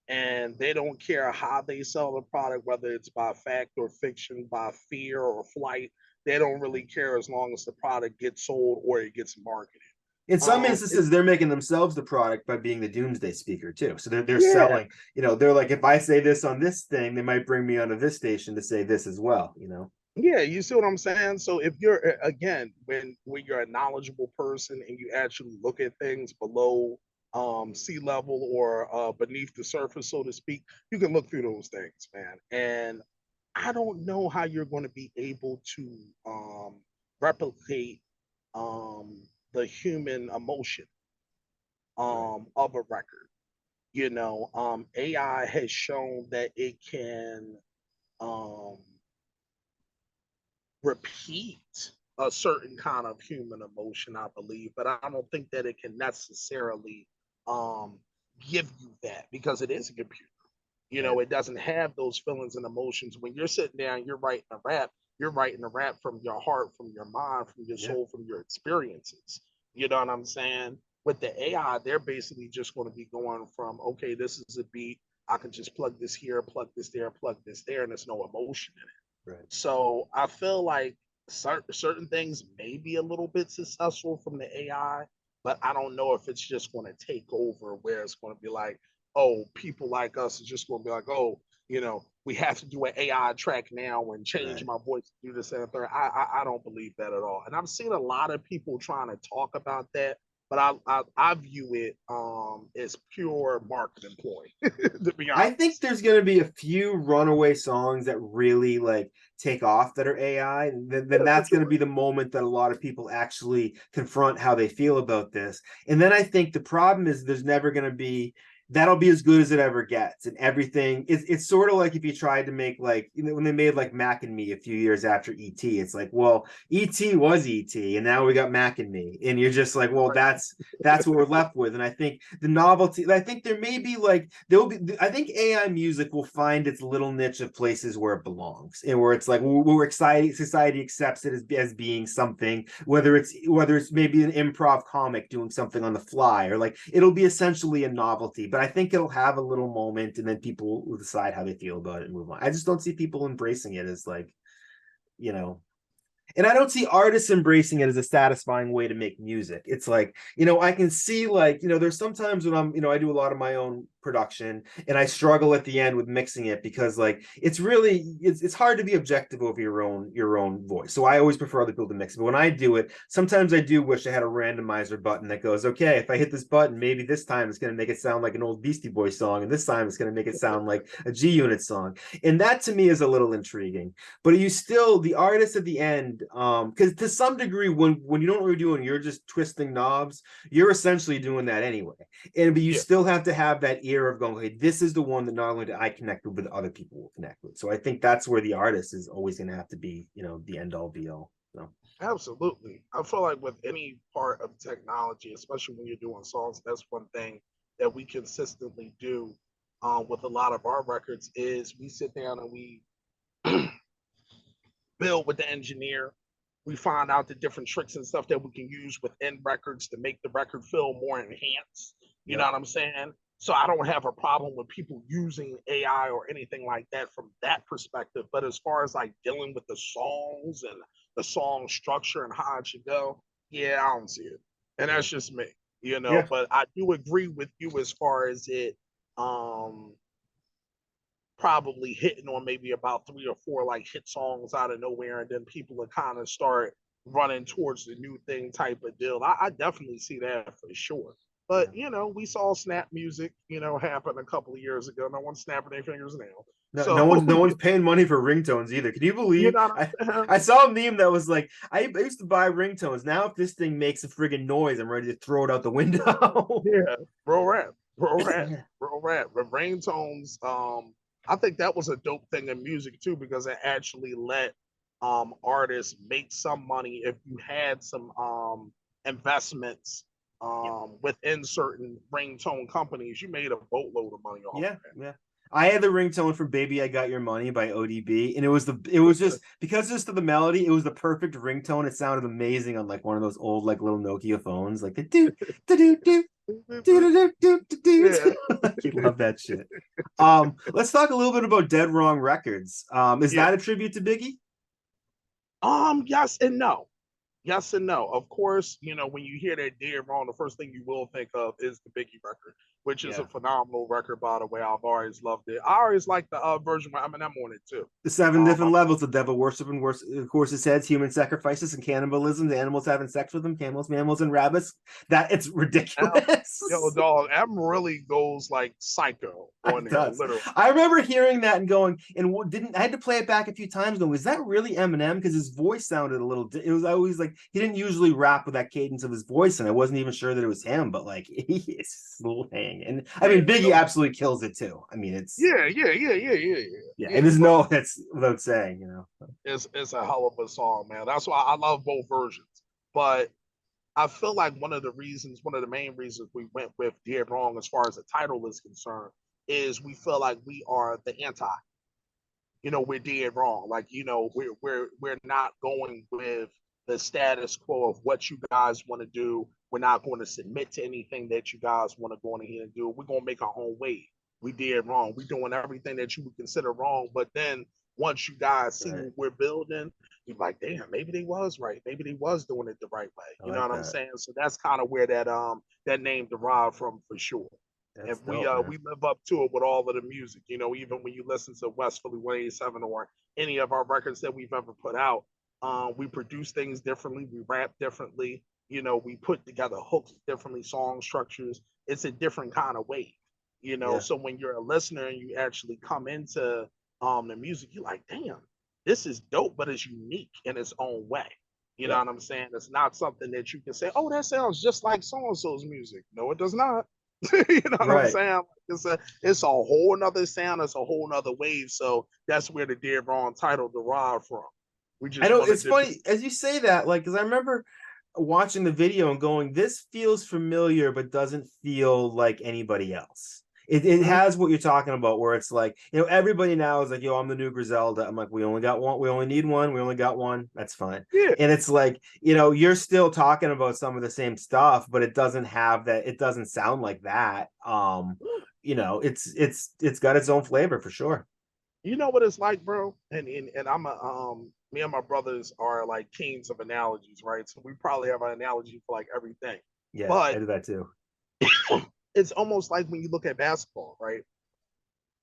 And they don't care how they sell the product, whether it's by fact or fiction, by fear or flight. They don't really care as long as the product gets sold or it gets marketed. In some It, instances, they're making themselves the product by being the doomsday speaker too. So they're yeah, selling. They're like, if I say this on this thing, they might bring me onto this station to say this as well. Yeah, you see what I'm saying? So if you're again, when you're a knowledgeable person and you actually look at things below sea level or beneath the surface, so to speak, you can look through those things, man. And I don't know how you're going to be able to replicate the human emotion Right. of a record. AI has shown that it can um, repeat a certain kind of human emotion, I believe, but I don't think that it can necessarily um, give you that because it is a computer. Right. It doesn't have those feelings and emotions. When you're sitting down, you're writing a rap from your heart, from your mind, from your Yeah. soul, from your experiences. You know what I'm saying? With the AI, they're basically just going to be going from, okay, this is a beat. I can just plug this here, plug this there, plug this there, and there's no emotion in it. Right. So I feel like certain things may be a little bit successful from the AI, but I don't know if it's just going to take over where it's going to be like, oh, people like us are just going to be like, oh, we have to do an AI track now and change Right. my voice to do this and third. I don't believe that at all. And I've seen a lot of people trying to talk about that, but I view it as pure marketing ploy, to be I think honest. there's going to be a few runaway songs that really like take off that are AI. And then Yeah, for that's going to sure. be the moment that a lot of people actually confront how they feel about this. And then I think the problem is there's never going to be, that'll be as good as it ever gets. And everything, it's sort of like if you tried to make like, when they made like Mac and Me a few years after ET, it's like, well, ET was ET and now we got Mac and Me. And you're just like, well, Right. that's what we're left with. And I think the novelty, I think there may be like, there'll be, I think AI music will find its little niche of places where it belongs and where it's like, we're excited, society accepts it as being something, whether it's maybe an improv comic doing something on the fly, or like it'll be essentially a novelty. But I think it'll have a little moment and then people will decide how they feel about it and move on. I just don't see people embracing it as like, you know, and I don't see artists embracing it as a satisfying way to make music. It's like, I can see like, there's sometimes when I do a lot of my own production, and I struggle at the end with mixing it because like it's hard to be objective over your own voice. So I always prefer other people to mix it. But when I do it, sometimes I do wish I had a randomizer button that goes, okay, if I hit this button, maybe this time it's going to make it sound like an old Beastie Boys song, and this time it's going to make it sound like a G Unit song. And that to me is a little intriguing. But you still, the artist at the end, because to some degree, when you don't know what you're doing, you're just twisting knobs, you're essentially doing that anyway. But you still have to have that ear of going, okay, this is the one that not only do I connect with, but other people will connect with. So I think that's where the artist is always going to have to be, the end all be all. So. Absolutely. I feel like with any part of technology, especially when you're doing songs, that's one thing that we consistently do with a lot of our records is we sit down and we build with the engineer. We find out the different tricks and stuff that we can use within records to make the record feel more enhanced. You know what I'm saying? So I don't have a problem with people using AI or anything like that from that perspective. But as far as like dealing with the songs and the song structure and how it should go, yeah, I don't see it. And that's just me, but I do agree with you as far as it probably hitting on maybe about 3 or 4 like hit songs out of nowhere, and then people would kind of start running towards the new thing type of deal. I definitely see that for sure. But we saw snap music, happen a couple of years ago. No one's snapping their fingers now. No one's paying money for ringtones either. Can you believe? I saw a meme that was like, I used to buy ringtones. Now if this thing makes a friggin' noise, I'm ready to throw it out the window. Yeah, bro rap. With ringtones, I think that was a dope thing in music too, because it actually let artists make some money if you had some investments within certain ringtone companies. You made a boatload of money off of that. Yeah. I had the ringtone for "Baby I Got Your Money" by ODB, and it was just because just of the melody, it was the perfect ringtone. It sounded amazing on like one of those old like little Nokia phones, like the do do do do. You love that shit. Let's talk a little bit about Dead Wrong Records. Is that a tribute to Biggie? Yes and no. Yes and no. Of course, when you hear that Dead Wrong, the first thing you will think of is the Biggie record, which is a phenomenal record, by the way. I've always loved it. I always like the version with Eminem on it too. The 7 different levels of devil worship and horses' heads, human sacrifices and cannibalism, the animals having sex with them, camels, mammals, and rabbits. That it's ridiculous. Dog, Em really goes like psycho on it. Literally. I remember hearing that and going, I had to play it back a few times going, is that really Eminem? Because his voice sounded a little, it was always like, he didn't usually rap with that cadence of his voice, and I wasn't even sure that it was him, but like he is slowing. And I mean, Biggie absolutely kills it too. I mean, it's yeah. And there's that's without saying, it's a hell of a song, man. That's why I love both versions. But I feel like one of the main reasons we went with Dead Wrong as far as the title is concerned is we feel like we are the anti. We're dead wrong. Like, we're not going with the status quo of what you guys want to do. We're not going to submit to anything that you guys want to go in here and do. We're going to make our own way. We did wrong. We're doing everything that you would consider wrong. But then once you guys see what we're building, you're like, damn, maybe they was right. Maybe they was doing it the right way. You know what I'm saying? So that's kind of where that name derived from for sure. That's and we live up to it with all of the music. Even when you listen to West Philly 187 or any of our records that we've ever put out, we produce things differently. We rap differently. We put together hooks differently, song structures. It's a different kind of wave. So when you're a listener and you actually come into the music, you're like, damn, this is dope, but it's unique in its own way. You know what I'm saying? It's not something that you can say, oh, that sounds just like so-and-so's music. No, it does not. You know what I'm saying? It's a whole nother sound. It's a whole nother wave. So that's where the Dead Wrong title derived from. I know it's funny as you say that, like, because I remember watching the video and going, this feels familiar, but doesn't feel like anybody else. It has what you're talking about, where it's like, everybody now is like, yo, I'm the new Griselda. I'm like, we only got one. We only need one. We only got one. That's fine. Yeah. And it's like, you're still talking about some of the same stuff, but it doesn't have that. It doesn't sound like that. It's got its own flavor for sure. You know what it's like, bro? And I'm me and my brothers are like kings of analogies, right? So we probably have an analogy for like everything. Yeah, but I do that too. it's almost like when you look at basketball, right?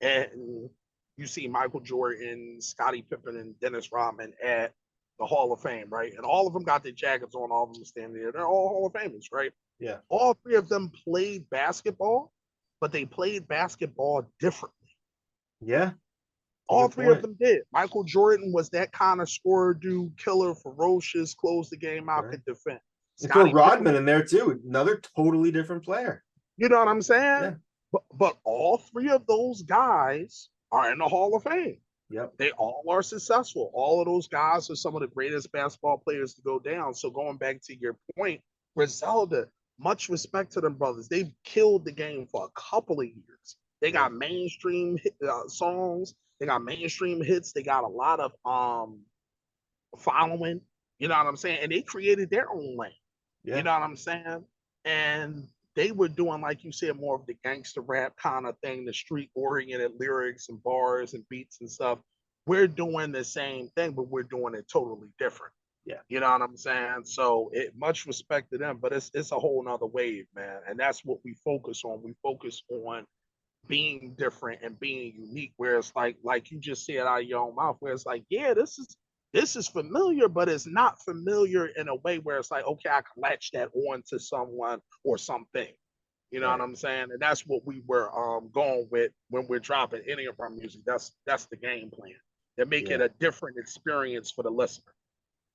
And you see Michael Jordan, Scottie Pippen, and Dennis Rodman at the Hall of Fame, right? And all of them got their jackets on, all of them standing there. They're all Hall of Famers, right? Yeah. All three of them played basketball, but they played basketball differently. Yeah. All Good three of point. them did. Michael Jordan was that kind of scorer dude, killer, ferocious, close the game out, Right. could defend. And throw Scottie Rodman Pippen, in there too. Another totally different player. you know what I'm saying? Yeah. But all three of those guys are in the Hall of Fame. Yep. They all are successful. All of those guys are some of the greatest basketball players to go down. So going back to your point, Griselda, much respect to them brothers. They've killed the game for a couple of years. They got mainstream songs. They got mainstream hits. They got a lot of following. You know what I'm saying? And they created their own lane. Yeah. You know what I'm saying? And they were doing, like you said, more of the gangster rap kind of thing, the street oriented lyrics and bars and beats and stuff. We're doing the same thing, but we're doing it totally different. Yeah. You know what I'm saying? So it much respect to them, but it's a whole nother wave, man. And that's what we focus on. We focus on being different and being unique, where it's like you just said out of your own mouth, where it's like, yeah, this is familiar, but it's not familiar in a way where it's like, okay, I can latch that on to someone or something. You know what I'm saying? And that's what we were going with when we're dropping any of our music. That's the game plan. To make it a different experience for the listener.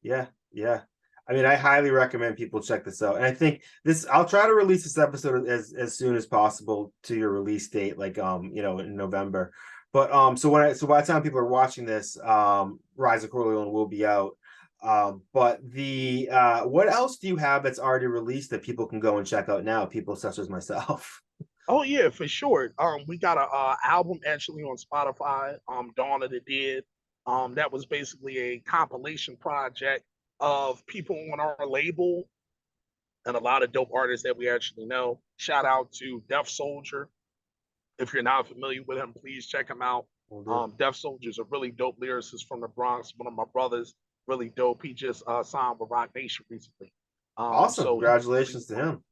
Yeah, yeah. I mean, I highly recommend people check this out. And I think I'll try to release this episode as soon as possible to your release date, like in November. But so by the time people are watching this, Rise of Corleone will be out. But the what else do you have that's already released that people can go and check out now, people such as myself? Oh yeah, for sure. We got a album actually on Spotify. Dawn of the Dead. That was basically a compilation project of people on our label and a lot of dope artists that we actually know. Shout out to Def Soldier. If you're not familiar with him, please check him out. Def Soldier is a really dope lyricist from the Bronx. One of my brothers, really dope. He just signed with Rock Nation recently. Awesome. So congratulations to him.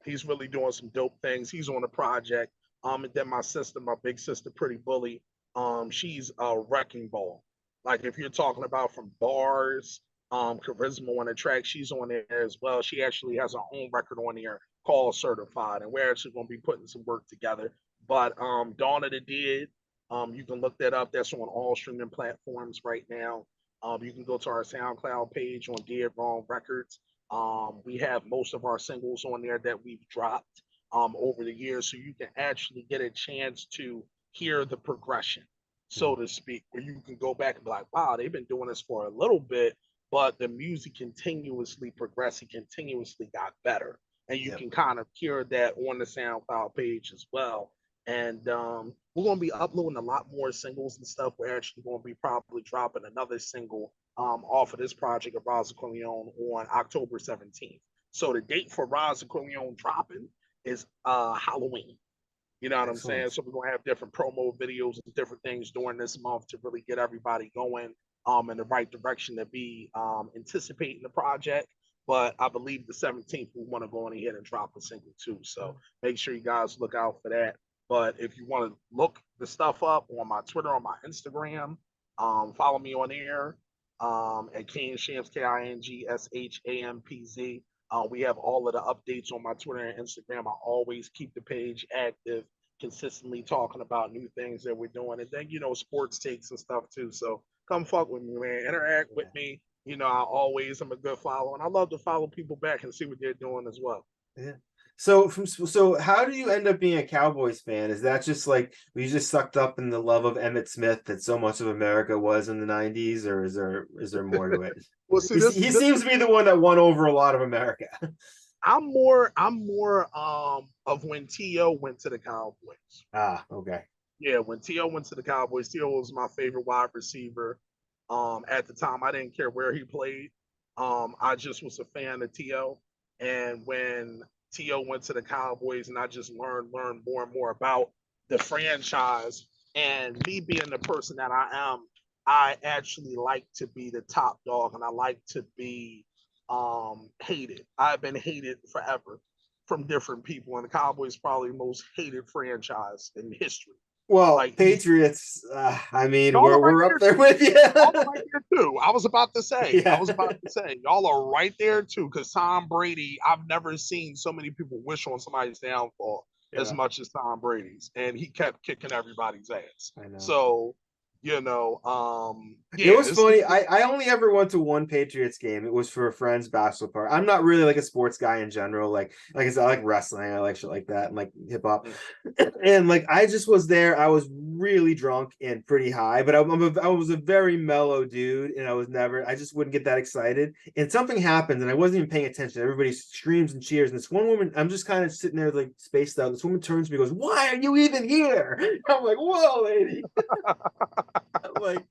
he's really doing some dope things. He's on a project. And then my sister, my big sister, Pretty Bully, she's a wrecking ball. Like if you're talking about from bars, charisma on the track, she's on there as well. She actually has her own record on there called Certified, and we're actually going to be putting some work together. But Dawn of the Dead, you can look that up. That's on all streaming platforms right now. You can go to our SoundCloud page on Dead Wrong Records. We have most of our singles on there that we've dropped over the years, so you can actually get a chance to hear the progression, so to speak, where you can go back and be like, wow, they've been doing this for a little bit, but the music continuously progressed, it continuously got better. And you can kind of hear that on the SoundCloud page as well. And we're going to be uploading a lot more singles and stuff. We're actually going to be probably dropping another single off of this project of Rise of Corleone on October 17th. So the date for Rise of Corleone dropping is Halloween. You know what I'm saying? So we're going to have different promo videos and different things during this month to really get everybody going in the right direction to be anticipating the project. But I believe the 17th, we want to go on ahead and drop a single too. So make sure you guys look out for that. But if you want to look the stuff up on my Twitter, on my Instagram, follow me on there at King Shampz, KINGSHAMPZ. We have all of the updates on my Twitter and Instagram. I always keep the page active, consistently talking about new things that we're doing. And then, sports takes and stuff too. So come fuck with me, man. Interact with me. I'm a good follower. And I love to follow people back and see what they're doing as well. Yeah. So how do you end up being a Cowboys fan? Is that just like were you just sucked up in the love of Emmitt Smith that so much of America was in the 90s, or is there more to it? Well, see, he seems to be the one that won over a lot of America. I'm more of when T.O. went to the Cowboys. Ah, okay. Yeah, when T.O. went to the Cowboys, T.O. was my favorite wide receiver. At the time, I didn't care where he played. I just was a fan of T.O. And when T.O. went to the Cowboys, and I just learned more and more about the franchise. And me being the person that I am, I actually like to be the top dog, and I like to be hated. I've been hated forever. from different people, and the Cowboys probably the most hated franchise in history. Well, Like Patriots, I mean, y'all are right we're up there there too. with you. Y'all are right there too. I was about to say. I Yeah. was about to say. Y'all are right there too. Because Tom Brady, I've never seen so many people wish on somebody's downfall as Yeah, much as Tom Brady's, and he kept kicking everybody's ass. I know. So, It yeah, was funny. I only ever went to one Patriots game. It was for a friend's bachelor party. I'm not really like a sports guy in general. Like I said, I like wrestling. I like shit like that and like hip hop. And like I just was there. I was really drunk and pretty high, but I was a very mellow dude, and I just wouldn't get that excited. And something happened, and I wasn't even paying attention. Everybody screams and cheers, and this one woman, I'm just kind of sitting there like spaced out. This woman turns to me, and goes, "Why are you even here?" I'm like, "Whoa, lady!" I'm like.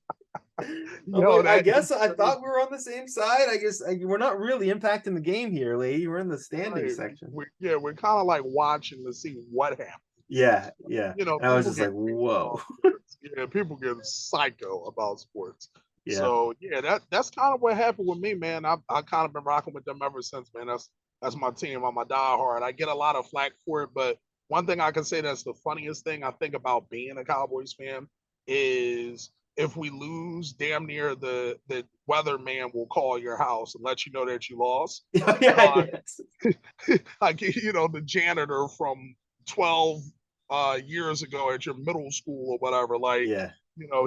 I that guess is I crazy. thought we were on the same side. I guess we're not really impacting the game here, lady. We're in the standing Right. section. We're kind of like watching to see what happens. Yeah, yeah. And I was People just get like, crazy whoa. about sports. Yeah, people get psycho about sports. Yeah. So yeah, that's kind of what happened with me, man. I kind of been rocking with them ever since, man. That's my team. I'm a diehard. I get a lot of flack for it, but one thing I can say that's the funniest thing I think about being a Cowboys fan is if we lose, damn near the weatherman will call your house and let you know that you lost. Yeah, yeah, Like yes. like the janitor from 12 years ago at your middle school or whatever, like Yeah.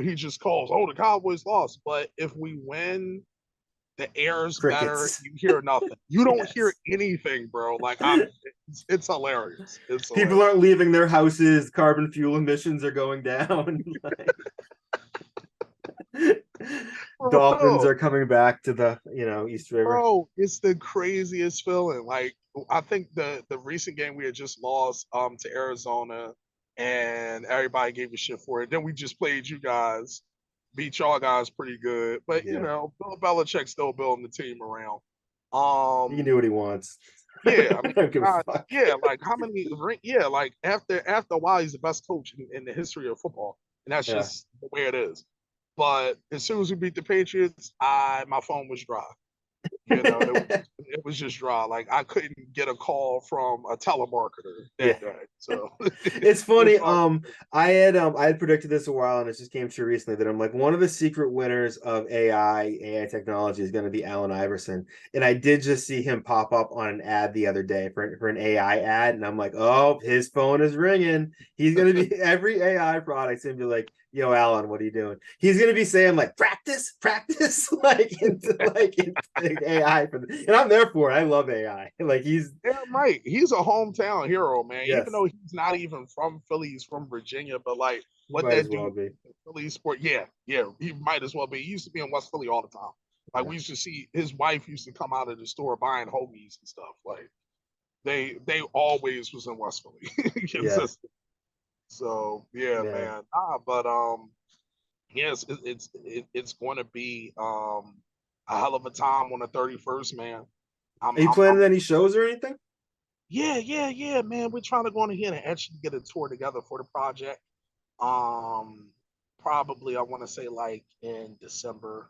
he just calls, oh, the Cowboys lost. But if we win, the air's better. Crickets. You hear nothing. You don't hear Yes. anything, bro. Like it's hilarious. It's People hilarious. aren't leaving their houses. Carbon fuel emissions are going down. Dolphins Bro, are coming back to the, East River. it's the craziest feeling. Like I think the recent game we had just lost to Arizona, and everybody gave a shit for it. Then we just played you guys, beat y'all guys pretty good. But Yeah. Bill Belichick still building the team around. He can Um, do what he wants. yeah, I I mean, don't give a God, fuck. yeah, like how many? Yeah, like after a while, he's the best coach in the history of football, and that's Yeah. just the way it is. But as soon as we beat the Patriots, my phone was dry. It was just dry. Like I couldn't get a call from a telemarketer Yeah. that day. So It's it's funny. hard. I had predicted this a while, and it just came true recently that I'm like one of the secret winners of AI technology is going to be Allen Iverson, and I did just see him pop up on an ad the other day for an AI ad, and I'm like, oh, his phone is ringing. He's going to be every AI product's going to be like, yo, Allen, what are you doing? He's going to be saying like practice, into AI and I'm there for it. I love AI. Like he's Damn right. He's a hometown hero, man. Even yes, though he's not even from Philly, he's from Virginia. But like he what might as that well dude be. Philly sport, yeah, he might as well be. He used to be in West Philly all the time. Like Yeah. we used to see his wife used to come out of the store buying hoagies and stuff. Like they always was in West Philly. Yeah. Consistent. So yeah, Man. man. But yes, it's going to be a hell of a time on the 31st, man. Are you I'm planning any shows or anything? yeah, man. We're trying to go in here and actually get a tour together for the project. Um, Probably I want to say like in December.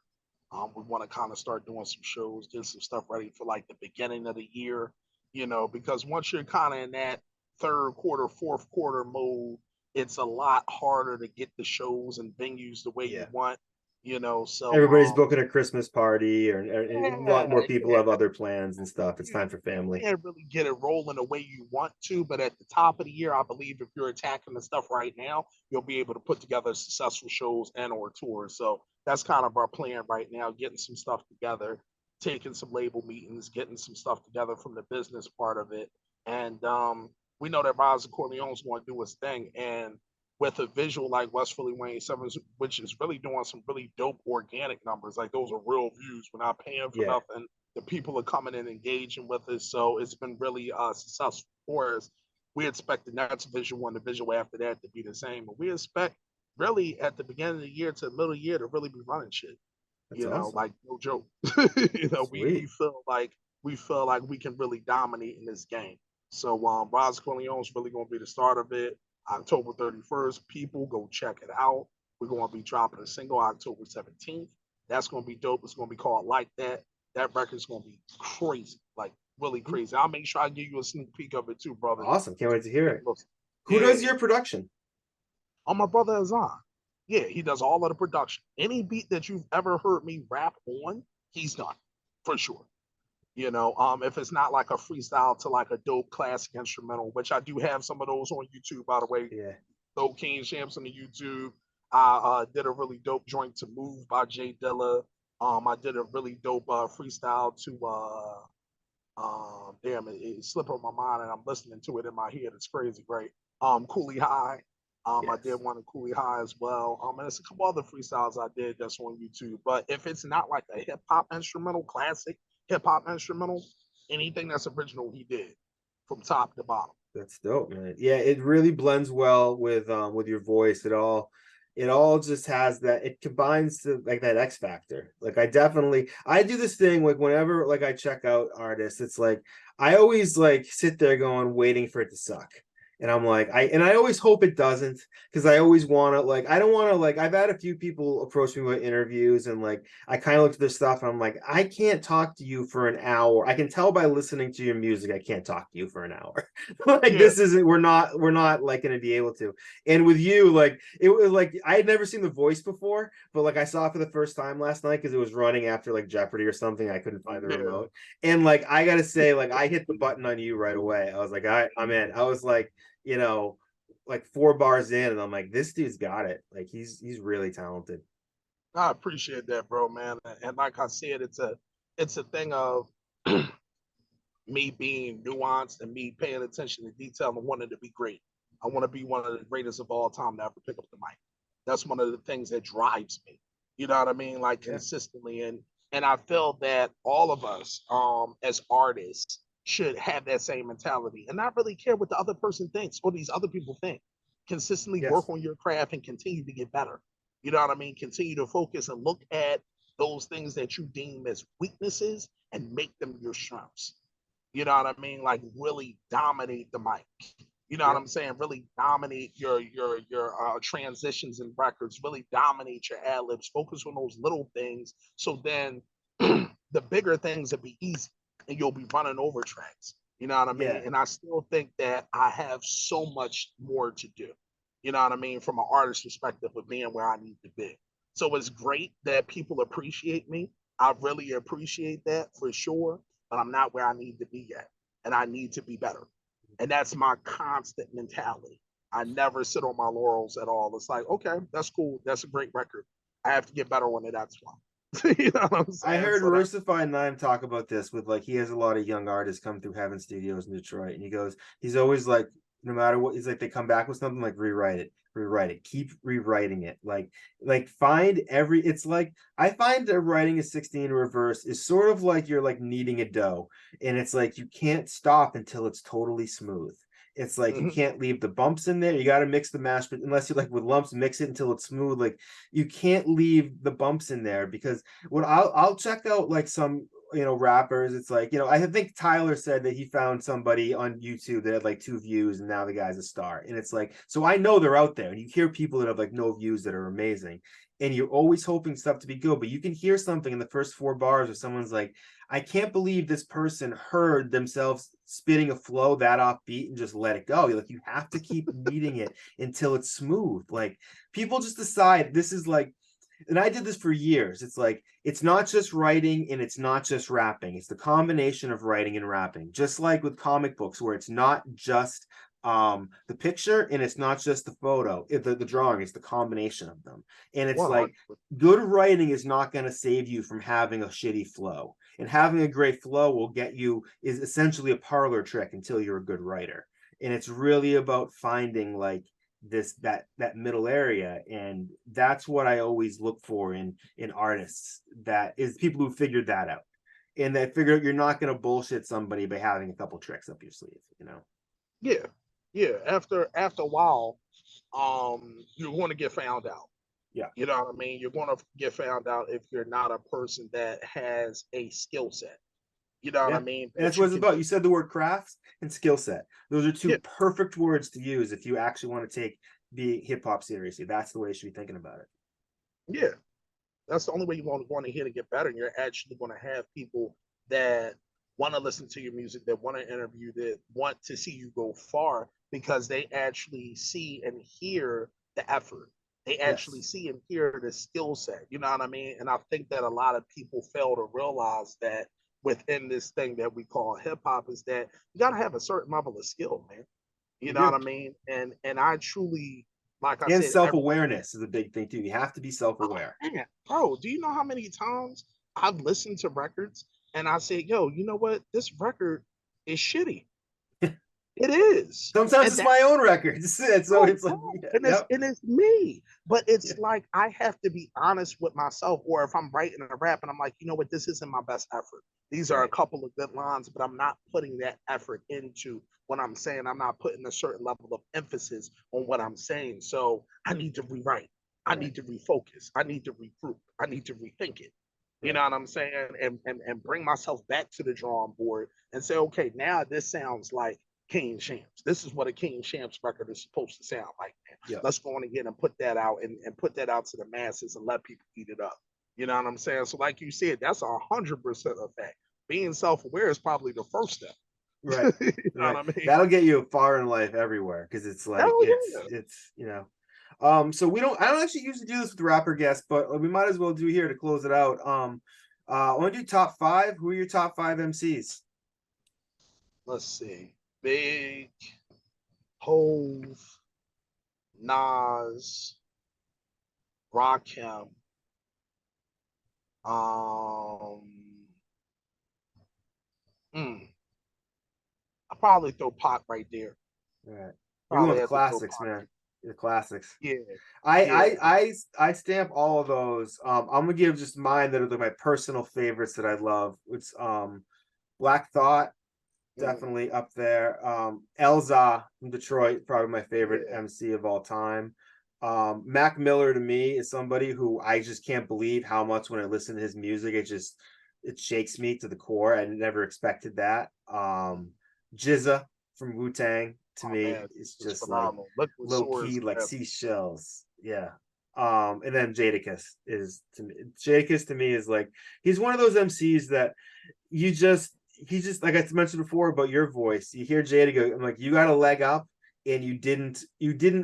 We want to kind of start doing some shows, get some stuff ready for like the beginning of the year, because once you're kind of in that third quarter, fourth quarter mode, it's a lot harder to get the shows and venues the way you Yeah. want, so Everybody's booking a Christmas party, or a lot yeah, more people have other plans and stuff. It's you, time for you family. can't really get it rolling the way you want to. But at the top of the year, I believe if you're attacking the stuff right now, you'll be able to put together successful shows and or tours. So that's kind of our plan right now, getting some stuff together, taking some label meetings, getting some stuff together from the business part of it. And we know that Rise of Corleone's going to do his thing. And with a visual like West Philly Wayne Sevens, which is really doing some really dope organic numbers. Like those are real views. We're not paying for Yeah. nothing. The people are coming and engaging with us. So it's been really successful for us. We expect the next visual and the visual after that to be the same. But we expect really at the beginning of the year to the middle of the year to really be running shit. That's awesome. Like no joke. We Sweet. feel like we can really dominate in this game. So Rise Corleone is really going to be the start of it. October 31st, people go check it out. We're going to be dropping a single October 17th. That's going to be dope. It's going to be called Like That. That record's going to be crazy, like really crazy. I'll make sure I give you a sneak peek of it too, brother. Awesome. Can't wait to hear it. Who Yeah. does your production? Oh, my brother is on. Yeah, he does all of the production. Any beat that you've ever heard me rap on, he's done for sure. You know, if it's not like a freestyle to like a dope classic instrumental, which I do have some of those on YouTube, by the way. Yeah. Dope King Shampz on the YouTube. I did a really dope joint to Move by Jay Dilla. I did a really dope freestyle to damn it slipped on my mind and I'm listening to it in my head. It's crazy, right? Cooley High. Yes. I did one in Cooley High as well. And there's a couple other freestyles I did that's on YouTube. But if it's not like a hip hop instrumental, classic hip hop instrumental, anything that's original, he did from top to bottom. That's dope, man. Yeah, it really blends well with your voice. It all just has that, it combines to like that X factor. Like I do this thing like whenever like I check out artists, it's like I always like sit there going waiting for it to suck. And I'm like, I always hope it doesn't, because I always want to like, I don't want to like, I've had a few people approach me with interviews and like, I kind of look at their stuff and I'm like, I can't talk to you for an hour. I can tell by listening to your music, I can't talk to you for an hour. Like Yeah. this isn't, we're not like going to be able to. And with you, like, it was like, I had never seen The Voice before, but like I saw it for the first time last night because it was running after like Jeopardy or something. I couldn't find the remote. And like, I got to say, like, I hit the button on you right away. I was like, I'm in. I was like, you know, like 4 bars in, and I'm like, this dude's got it. Like he's really talented. I appreciate that, bro, man. And like I said, it's a thing of me being nuanced and me paying attention to detail and wanting to be great. I want to be one of the greatest of all time to ever pick up the mic. That's one of the things that drives me. You know what I mean? Like consistently. And I feel that all of us as artists should have that same mentality and not really care what the other person thinks or these other people think. Consistently work on your craft and continue to get better. You know what I mean? Continue to focus and look at those things that you deem as weaknesses and make them your strengths. You know what I mean? Like really dominate the mic. You know what I'm saying? Really dominate your transitions and records. Really dominate your ad libs. Focus on those little things. So then the bigger things will be easy, and you'll be running over tracks. You know what I mean? Yeah. And I still think that I have so much more to do. You know what I mean? From an artist perspective of being where I need to be. So it's great that people appreciate me. I really appreciate that for sure, but I'm not where I need to be yet. And I need to be better. And that's my constant mentality. I never sit on my laurels at all. It's like, okay, that's cool. That's a great record. I have to get better on it. That's why. You know what I'm saying? I heard So Russified Nine talk about this with like, he has a lot of young artists come through Heaven Studios in Detroit, and he goes, he's always like, no matter what, he's like, they come back with something, like rewrite it, keep rewriting it, like find every, it's like, I find that writing a 16 reverse is sort of like you're like kneading a dough, and it's like you can't stop until it's totally smooth. It's like you can't leave the bumps in there. You got to mix the mash, but unless you like with lumps, mix it until it's smooth. Like you can't leave the bumps in there, because what I'll check out like some, you know, rappers. It's like, you know, I think Tyler said that he found somebody on YouTube that had like 2 views and now the guy's a star. And it's like, so I know they're out there, and you hear people that have like no views that are amazing, and you're always hoping stuff to be good, but you can hear something in the first 4 bars where someone's like, I can't believe this person heard themselves spitting a flow that offbeat and just let it go. You're like, you have to keep kneading it until it's smooth. Like people just decide this is like, and I did this for years. It's like, it's not just writing and it's not just rapping. It's the combination of writing and rapping. Just like with comic books, where it's not just the picture and it's not just the photo, the drawing, it's the combination of them. And it's 100%. like, good writing is not going to save you from having a shitty flow. And having a great flow will get you, is essentially a parlor trick until you're a good writer. And it's really about finding like that middle area, and that's what I always look for in artists, that is people who figured that out, and they figure out you're not going to bullshit somebody by having a couple tricks up your sleeve, you know. Yeah. After a while, you're going to get found out. Yeah. You know what I mean? You're going to get found out if you're not a person that has a skill set. You know what I mean? And that's what it's about. You said the word crafts and skill set. Those are 2 perfect words to use if you actually want to take the hip hop seriously. That's the way you should be thinking about it. Yeah. That's the only way you're going to hear to get better. And you're actually going to have people that want to listen to your music, that want to interview, that want to see you go far because they actually see and hear the effort. They actually Yes. see and hear the skill set. You know what I mean? And I think that a lot of people fail to realize that within this thing that we call hip hop is that you got to have a certain level of skill, man. You You know what do. I mean? And I truly, like I And said, self-awareness is a big thing too. You have to be oh, self-aware. man, bro, do you know how many times I've listened to records and I say, yo, you know what? This record is shitty. It is. Sometimes And it's that, my own records. And so oh, it's like, bro, yeah, and yep. it's me. But Yeah. it's like I have to be honest with myself, or if I'm writing a rap and I'm like, you know what, this isn't my best effort. These are a Right. couple of good lines, but I'm not putting that effort into what I'm saying. I'm not putting a certain level of emphasis on what I'm saying. So I need to rewrite. I Right. need to refocus. I need to regroup. I need to rethink it. You know Right. what I'm saying? And bring myself back to the drawing board and say, okay, now this sounds like King Shampz. This is what a King Shampz record is supposed to sound like, man. Yep. Let's go on again and put that out and put that out to the masses and let people eat it up. You know what I'm saying? So, like you said, that's 100% a fact. Being self-aware is probably the first step. Right. You know Right. what I mean? That'll get you far in life everywhere because it's like Hell yeah. it's so I don't actually usually do this with rapper guests, but we might as well do here to close it out. I want to do top five. Who are your top five MCs? Let's see. Big, Hove, Nas, Rakim, um, mm, I probably throw Pot right there. All right. You're going Probably with the have to throw classics, Pot. man. The classics. Yeah, I yeah. I I I stamp all of those. I'm gonna give just mine that are my personal favorites that I love. It's Black Thought, Mm, definitely up there. Elza from Detroit, probably my favorite yeah. MC of all time. Mac Miller to me is somebody who I just can't believe how much when I listen to his music, it shakes me to the core. I never expected that. Jizza from Wu-Tang to Oh me man, is it's just like phenomenal. Liquid low Swords, key, like man. seashells. Yeah. And then Jadakiss is to me. Jadakiss to me is like he's one of those MCs that you just he just like I mentioned before about your voice. You hear Jada go, I'm like, you got a leg up, and you didn't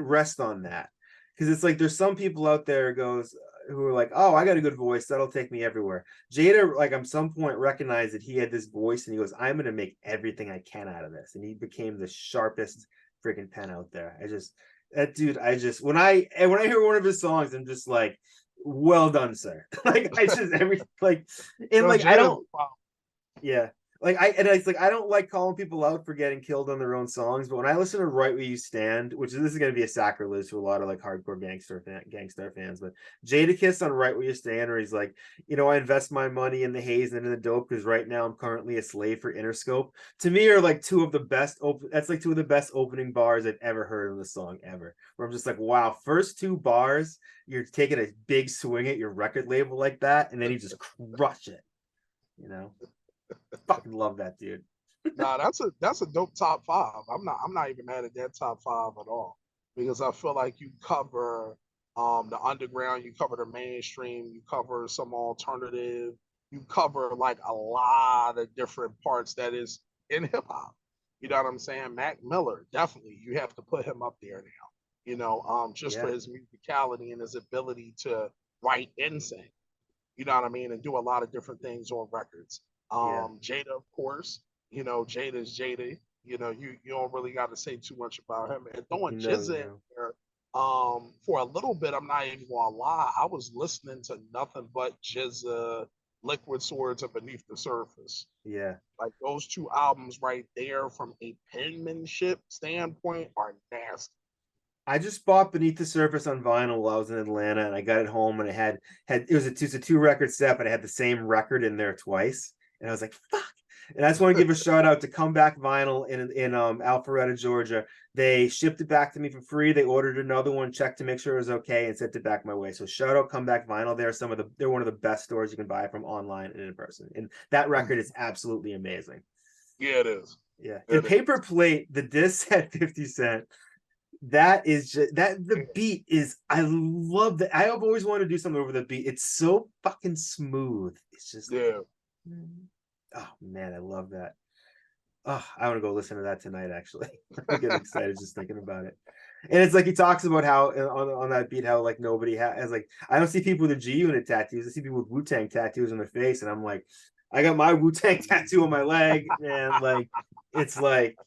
rest on that because it's like there's some people out there goes who are like, oh, I got a good voice that'll take me everywhere. Jada like at some point recognized that he had this voice, and he goes, I'm gonna make everything I can out of this, and he became the sharpest freaking pen out there. That dude, when I hear one of his songs, I'm just like, well done, sir. Like I just every like and Yo, like I Jada's don't wow. yeah. Like it's like I don't like calling people out for getting killed on their own songs, but when I listen to Right Where You Stand, which this is gonna be a sacrilege to a lot of like hardcore gangster fans, but Jadakiss on Right Where You Stand, where he's like, I invest my money in the haze and in the dope because right now I'm currently a slave for Interscope. To me are like that's like two of the best opening bars I've ever heard in the song ever. Where I'm just like, wow, first two bars, you're taking a big swing at your record label like that, and then you just crush it, you know. Fucking love that dude. Nah, that's a dope top five. I'm not even mad at that top five at all because I feel like you cover the underground, you cover the mainstream, you cover some alternative, you cover like a lot of different parts that is in hip hop. You know what I'm saying? Mac Miller, definitely you have to put him up there now. Just for Yeah, his musicality and his ability to write and sing. You know what I mean, and do a lot of different things on records. yeah. Jada, of course, Jada's Jada. You don't really got to say too much about him. And throwing You Jizza in know. there, for a little bit, I'm not even gonna lie, I was listening to nothing but Jizza, Liquid Swords, and Beneath the Surface. Yeah. Like those two albums right there, from a penmanship standpoint, are nasty. I just bought Beneath the Surface on vinyl while I was in Atlanta, and I got it home, and it was a two record set, but it had the same record in there twice, and I was like, fuck. And I just want to give a shout out to Comeback Vinyl in Alpharetta, Georgia. They shipped it back to me for free. They ordered another one, checked to make sure it was okay, and sent it back my way. So shout out Comeback Vinyl. They're one of the best stores you can buy from online and in person. And that record is absolutely amazing. Yeah, it is. Yeah. And It Paper is. Plate, the disc at 50 Cent. That is just that the beat is I love that. I have always wanted to do something over the beat. It's so fucking smooth. It's just Yeah. Oh man, I love that. Oh, I want to go listen to that tonight. Actually, I'm getting excited just thinking about it. And it's like he talks about how on that beat how like nobody has like I don't see people with G Unit tattoos. I see people with Wu-Tang tattoos on their face, and I'm like, I got my Wu-Tang tattoo on my leg, man. Like it's like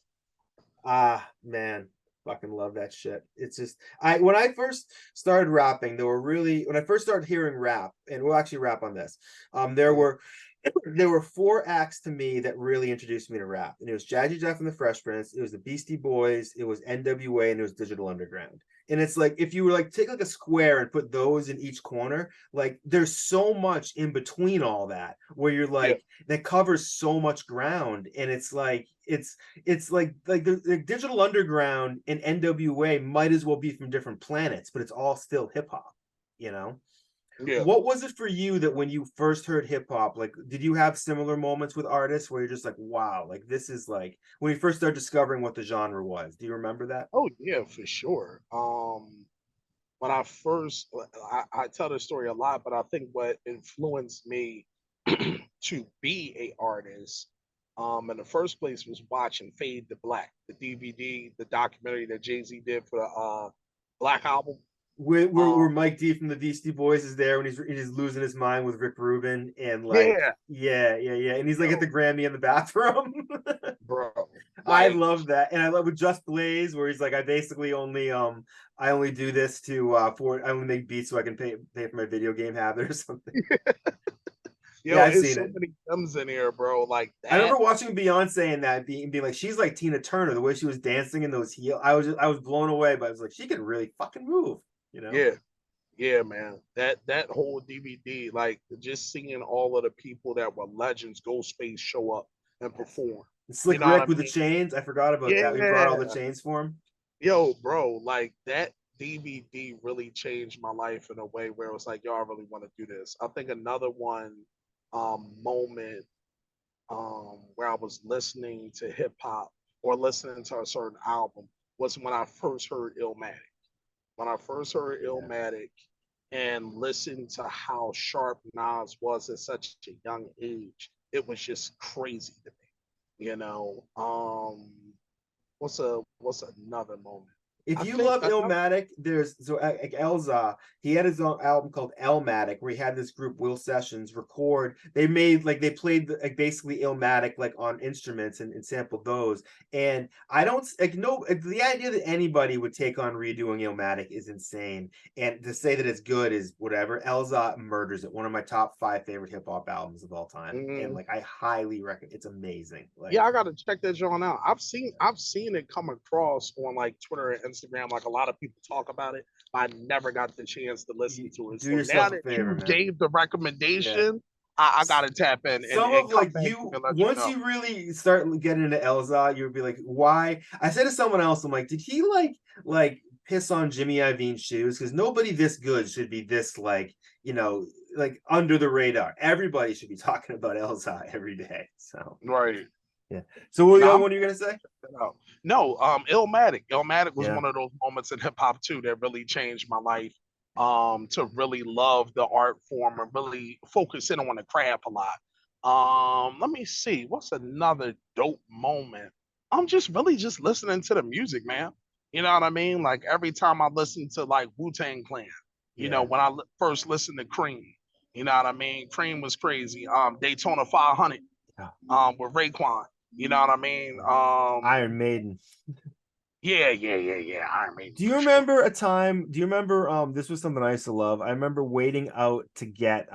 man, fucking love that shit. It's just I when I first started rapping, there were really when I first started hearing rap, and we'll actually rap on this. There were four acts to me that really introduced me to rap, and it was Jazzy Jeff and the Fresh Prince, it was the Beastie Boys, it was NWA, and it was Digital Underground. And it's like if you were like take like a square and put those in each corner, like there's so much in between all that where you're Yeah, like that covers so much ground, and it's like it's like the Digital Underground and NWA might as well be from different planets, but it's all still hip hop, you know? yeah. What was it for you that when you first heard hip hop, like, did you have similar moments with artists where you're just like, wow, like this is like when you first started discovering what the genre was? Do you remember that? Oh yeah, for sure. When I first, I tell this story a lot, but I think what influenced me to be a artist, in the first place was watching Fade to Black, the DVD, the documentary that Jay-Z did for the Black album. Where Um, Mike D from the Beastie Boys is there when he's losing his mind with Rick Rubin and like yeah, yeah, and he's like at yo, the Grammy in the bathroom. bro, I like, love that, and I love with Just Blaze where he's like, I basically only I only do this to for I only make beats so I can pay for my video game habit or something. Yeah, yo, I've it's seen so it. many gems in here, bro. Like I that. remember watching Beyonce and that being like she's like Tina Turner the way she was dancing in those heels. I was blown away, but I was like she can really fucking move, you know. Yeah, yeah, man. That whole DVD, like just seeing all of the people that were legends, Ghostface show up and Yes. perform. And You Slick know what I Rick with the mean? chains. I forgot about that. We brought all the Yeah. chains for him. Yo, bro, like that DVD really changed my life in a way where it was like, yo, I really want to do this. I think another one moment where I was listening to hip hop or listening to a certain album was when I first heard Illmatic. When I first heard Yeah. Illmatic and listened to how sharp Nas was at such a young age, it was just crazy to me. You know, what's another moment? If I you think love another Illmatic, there's so like Elza, he had his own album called Elmatic, where he had this group Will Sessions record. They made like they played like basically Illmatic like on instruments and sampled those. And I don't like no the idea that anybody would take on redoing Illmatic is insane. And to say that it's good is whatever. Elza murders it. One of my top five favorite hip hop albums of all time. And mm, like I highly recommend it's amazing. yeah, Like I gotta check that joint out. I've seen it come across on like Twitter and Instagram. Like a lot of people talk about it, but I never got the chance to listen you to it. do So now yourself a that favor, you man. gave the Yeah. recommendation, I gotta tap in Some and of come like back to you you and let you once know. you really start getting into Elza, you'll be like, why? I said to someone else, I'm like, did he like piss on Jimmy Iovine's shoes? Because nobody this good should be this like, you know, like under the radar. Everybody should be talking about Elza every day. So Right. yeah. So what the Now other I'm one you're gonna say? checking it out. No, Illmatic. Illmatic was Yeah. one of those moments in hip hop too that really changed my life. To really love the art form and really focus in on the craft a lot. Let me see. What's another dope moment? I'm just really just listening to the music, man. You know what I mean? Like every time I listen to like Wu-Tang Clan, Yeah. when I first listened to Cream, you know what I mean? Cream was crazy. Daytona 500, Yeah. with Raekwon. You know what I mean? Iron Maiden. Yeah. Iron Maiden Do you for sure. remember a time? Do you remember this was something I used to love. I remember waiting out to get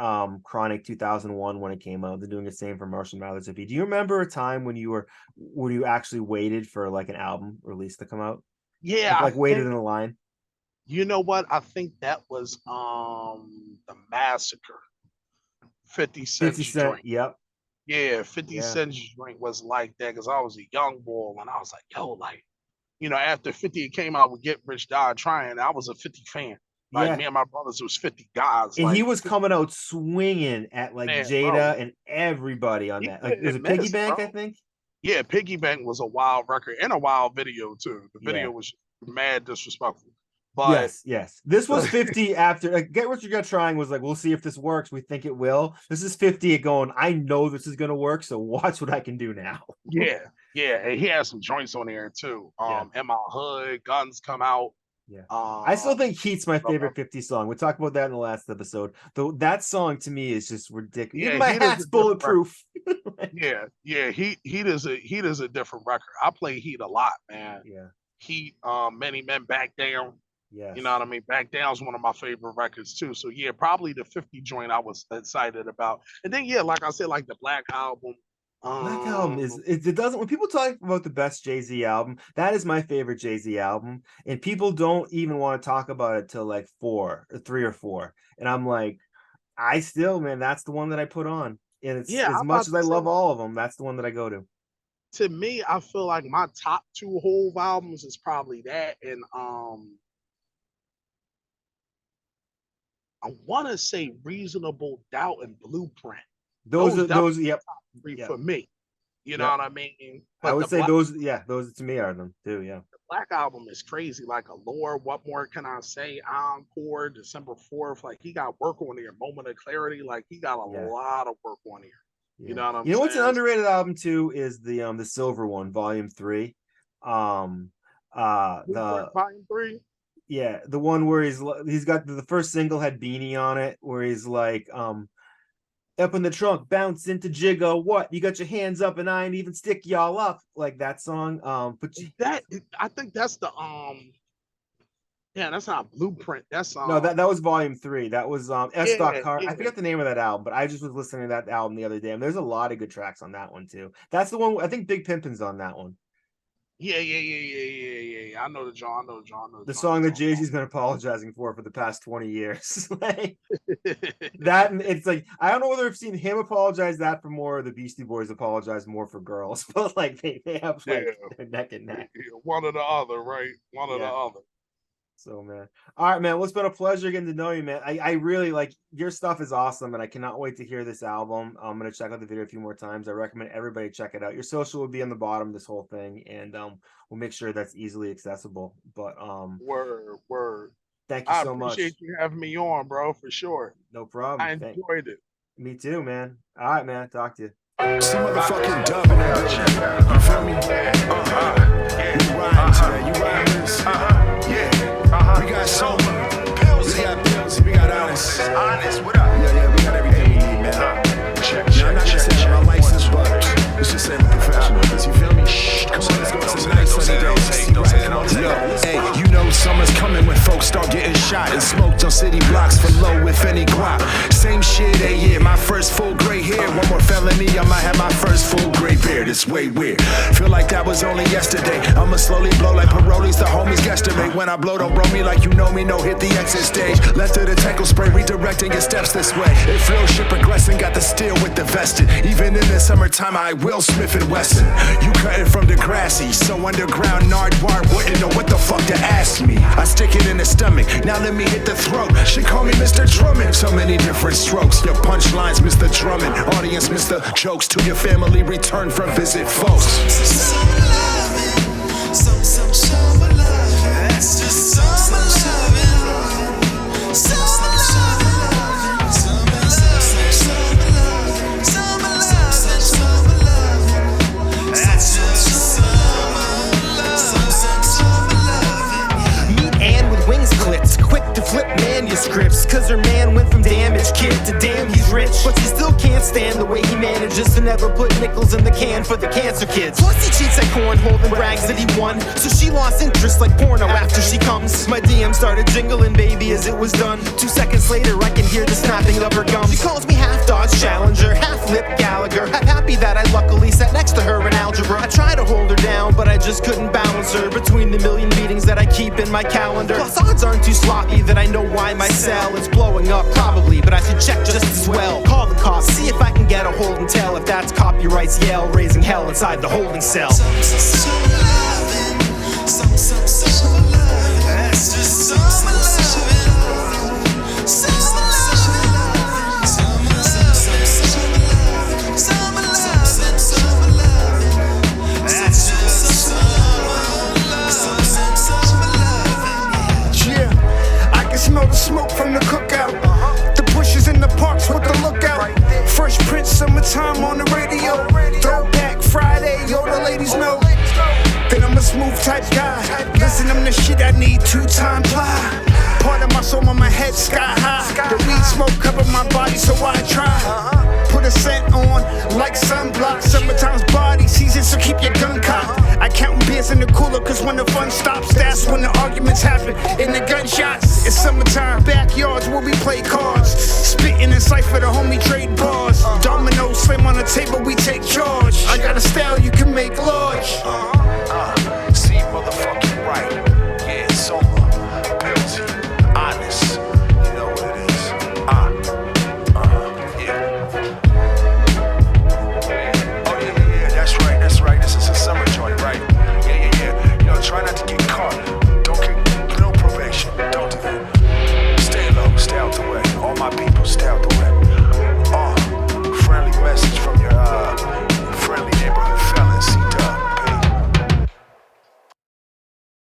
Chronic 2001 when it came out. They're doing the same for Marshall Mathers EP. Do you remember a time when you actually waited for like an album release to come out? Yeah, I Like waited think in a line? you know what? I think that was the massacre. 50 50 Cent's Cent. joint. Yep. Yeah, 50 Yeah. Cent's joint was like that because I was a young boy and I was like, yo, like, after 50 came out with Get Rich Die Trying, I was a 50 fan. Like Yeah. me and my brothers was 50 guys. And he Like was 50, coming out swinging at like man, bro. Jada and everybody on He that. Like, was couldn't it Piggy miss, Bank, I bro. think? Yeah, Piggy Bank was a wild record and a wild video too. The Yeah. video was mad disrespectful. But yes. This was 50 after Get Rich or Get Trying was like, we'll see if this works. We think it will. This is 50 going, I know this is gonna work, so watch what I can do now. yeah, and he has some joints on there too. In My Hood, Guns Come Out. Yeah. I still think Heat's my favorite 50 song. We talked about that in the last episode. Though that song to me is just ridiculous. Even my hat's bulletproof. Heat is a different record. I play Heat a lot, man. Yeah. Heat, Many Men Back Down. Yes. You know what I mean? Back Down is one of my favorite records too. So yeah, probably the 50 joint I was excited about. And then like I said, like the Black Album. Black Album it doesn't, when people talk about the best Jay-Z album, that is my favorite Jay-Z album, and people don't even want to talk about it till like 3 or 4, and I'm like, I still, man, that's the one that I put on, and it's as much as I love all of them, that's the one that I go to. To me, I feel like my top 2 Hove albums is probably that, and I want to say Reasonable Doubt and Blueprint. Those are top 3 yep. for me. You know what I mean? But I would say those to me are them too. Yeah. The Black Album is crazy. Like Allure, What More Can I Say? Encore, December 4th. Like he got work on here. Moment of Clarity. Like he got a lot of work on here. Yeah. You know what I'm saying? You know what's an underrated album too is the Silver One, Volume 3. Volume 3. Yeah, the one where he's got the first single had Beanie on it, where he's like, up in the trunk, bounce into Jiggo. What? You got your hands up, and I ain't even stick y'all up, like that song. But I think that's the that's not Blueprint. That's no, that was Volume 3. That was S. Car. I forget the name of that album, but I just was listening to that album the other day, and there's a lot of good tracks on that one too. That's the one. I think Big Pimpin's on that one. Yeah. I know the John. The song that Jay-Z's been apologizing for the past 20 years. Like that, it's like, I don't know whether I've seen him apologize that for more, or the Beastie Boys apologize more for girls, but like they have like their neck and neck. One or the other, right? One or the other. So, man. All right, man. Well, it's been a pleasure getting to know you, man. I really like your stuff is awesome, and I cannot wait to hear this album. I'm going to check out the video a few more times. I recommend everybody check it out. Your social will be on the bottom of this whole thing, and we'll make sure that's easily accessible. But word. Thank you so much. I appreciate you having me on, bro, for sure. No problem. I enjoyed it. Me too, man. All right, man. Talk to you. Some motherfucking dub in that shit. You feel me? You riding today. You riding this? We got sober. We got pills. We got honest. What up? Yeah, we got everything we need, man. I'm not just saying my license, but it's just saying professionals. You feel me? Come on, let's go to some nice sunny days. Yo, hey, you know summer's coming when folks start getting shot and smoked on city blocks for low, if any guap. Same shit, yeah, my first full gray hair. One more felony, I might have my first full gray beard. It's way weird. Feel like that was only yesterday. I'ma slowly blow like parolees, the homies guesstimate. When I blow, don't blow me like you know me, no hit the exit stage. Left of the tackle spray, redirecting your steps this way. It flows, shit progressing, got the steel with the vested. Even in the summertime, I will Smith and Wesson. You cutting from the grassy, so underground Nardwar wouldn't know what the fuck to ask me. I stick it in the stomach, now let me hit the throat. She call me Mr. Drummond, so many different strokes. Your punchlines, Mr. Drummond. Audience, Mr. Jokes. To your family, return from visit folks. Some loving, some loving. That's just some loving. Some loving, some loving. That's just some loving. Meet Ann with wings clipped, quick to flip manuscripts. Cause her man went from damaged kid to damn he's rich. But she still can't stand the way he manages to never put nickels in the can for the cancer kids. Plus he cheats at cornhole and brags that he won. So she lost interest like porno after she comes. My DM started jingling baby as it was done. 2 seconds later I can hear the snapping of her gums. She calls me half Dodge Challenger, half Lip Gallagher. I'm happy that I luckily sat next to her in algebra. I tried to hold her down but I just couldn't balance her between the million meetings that I keep in my calendar. Plus odds aren't too sloppy that I know why my cell is blowing up probably, but I should check just as well. Call the cops, see if I can get a hold and tell if that's copyright's yell raising hell inside the holding cell. Some loving, some loving. That's just some loving. Some loving, some loving. Some loving. That's just some loving. Yeah. summertime on the radio. Throwback Friday, yo, the ladies know. Then I'm a smooth type guy. Listen, I'm the shit I need 2-time ply. Part of my soul on my head sky high. The weed smoke cover my body, so I try. Put a scent on like sunblock. Summertime's body season, so keep your gun cocked. I count beers in the cooler, cause when the fun stops, that's when the arguments happen. In the gunshots, it's summertime. Backyards where we play cards. Spitting in cipher, the homie trade bars. Dominoes slam on the table, we take charge. I got a style you can make large. See, motherfucking right.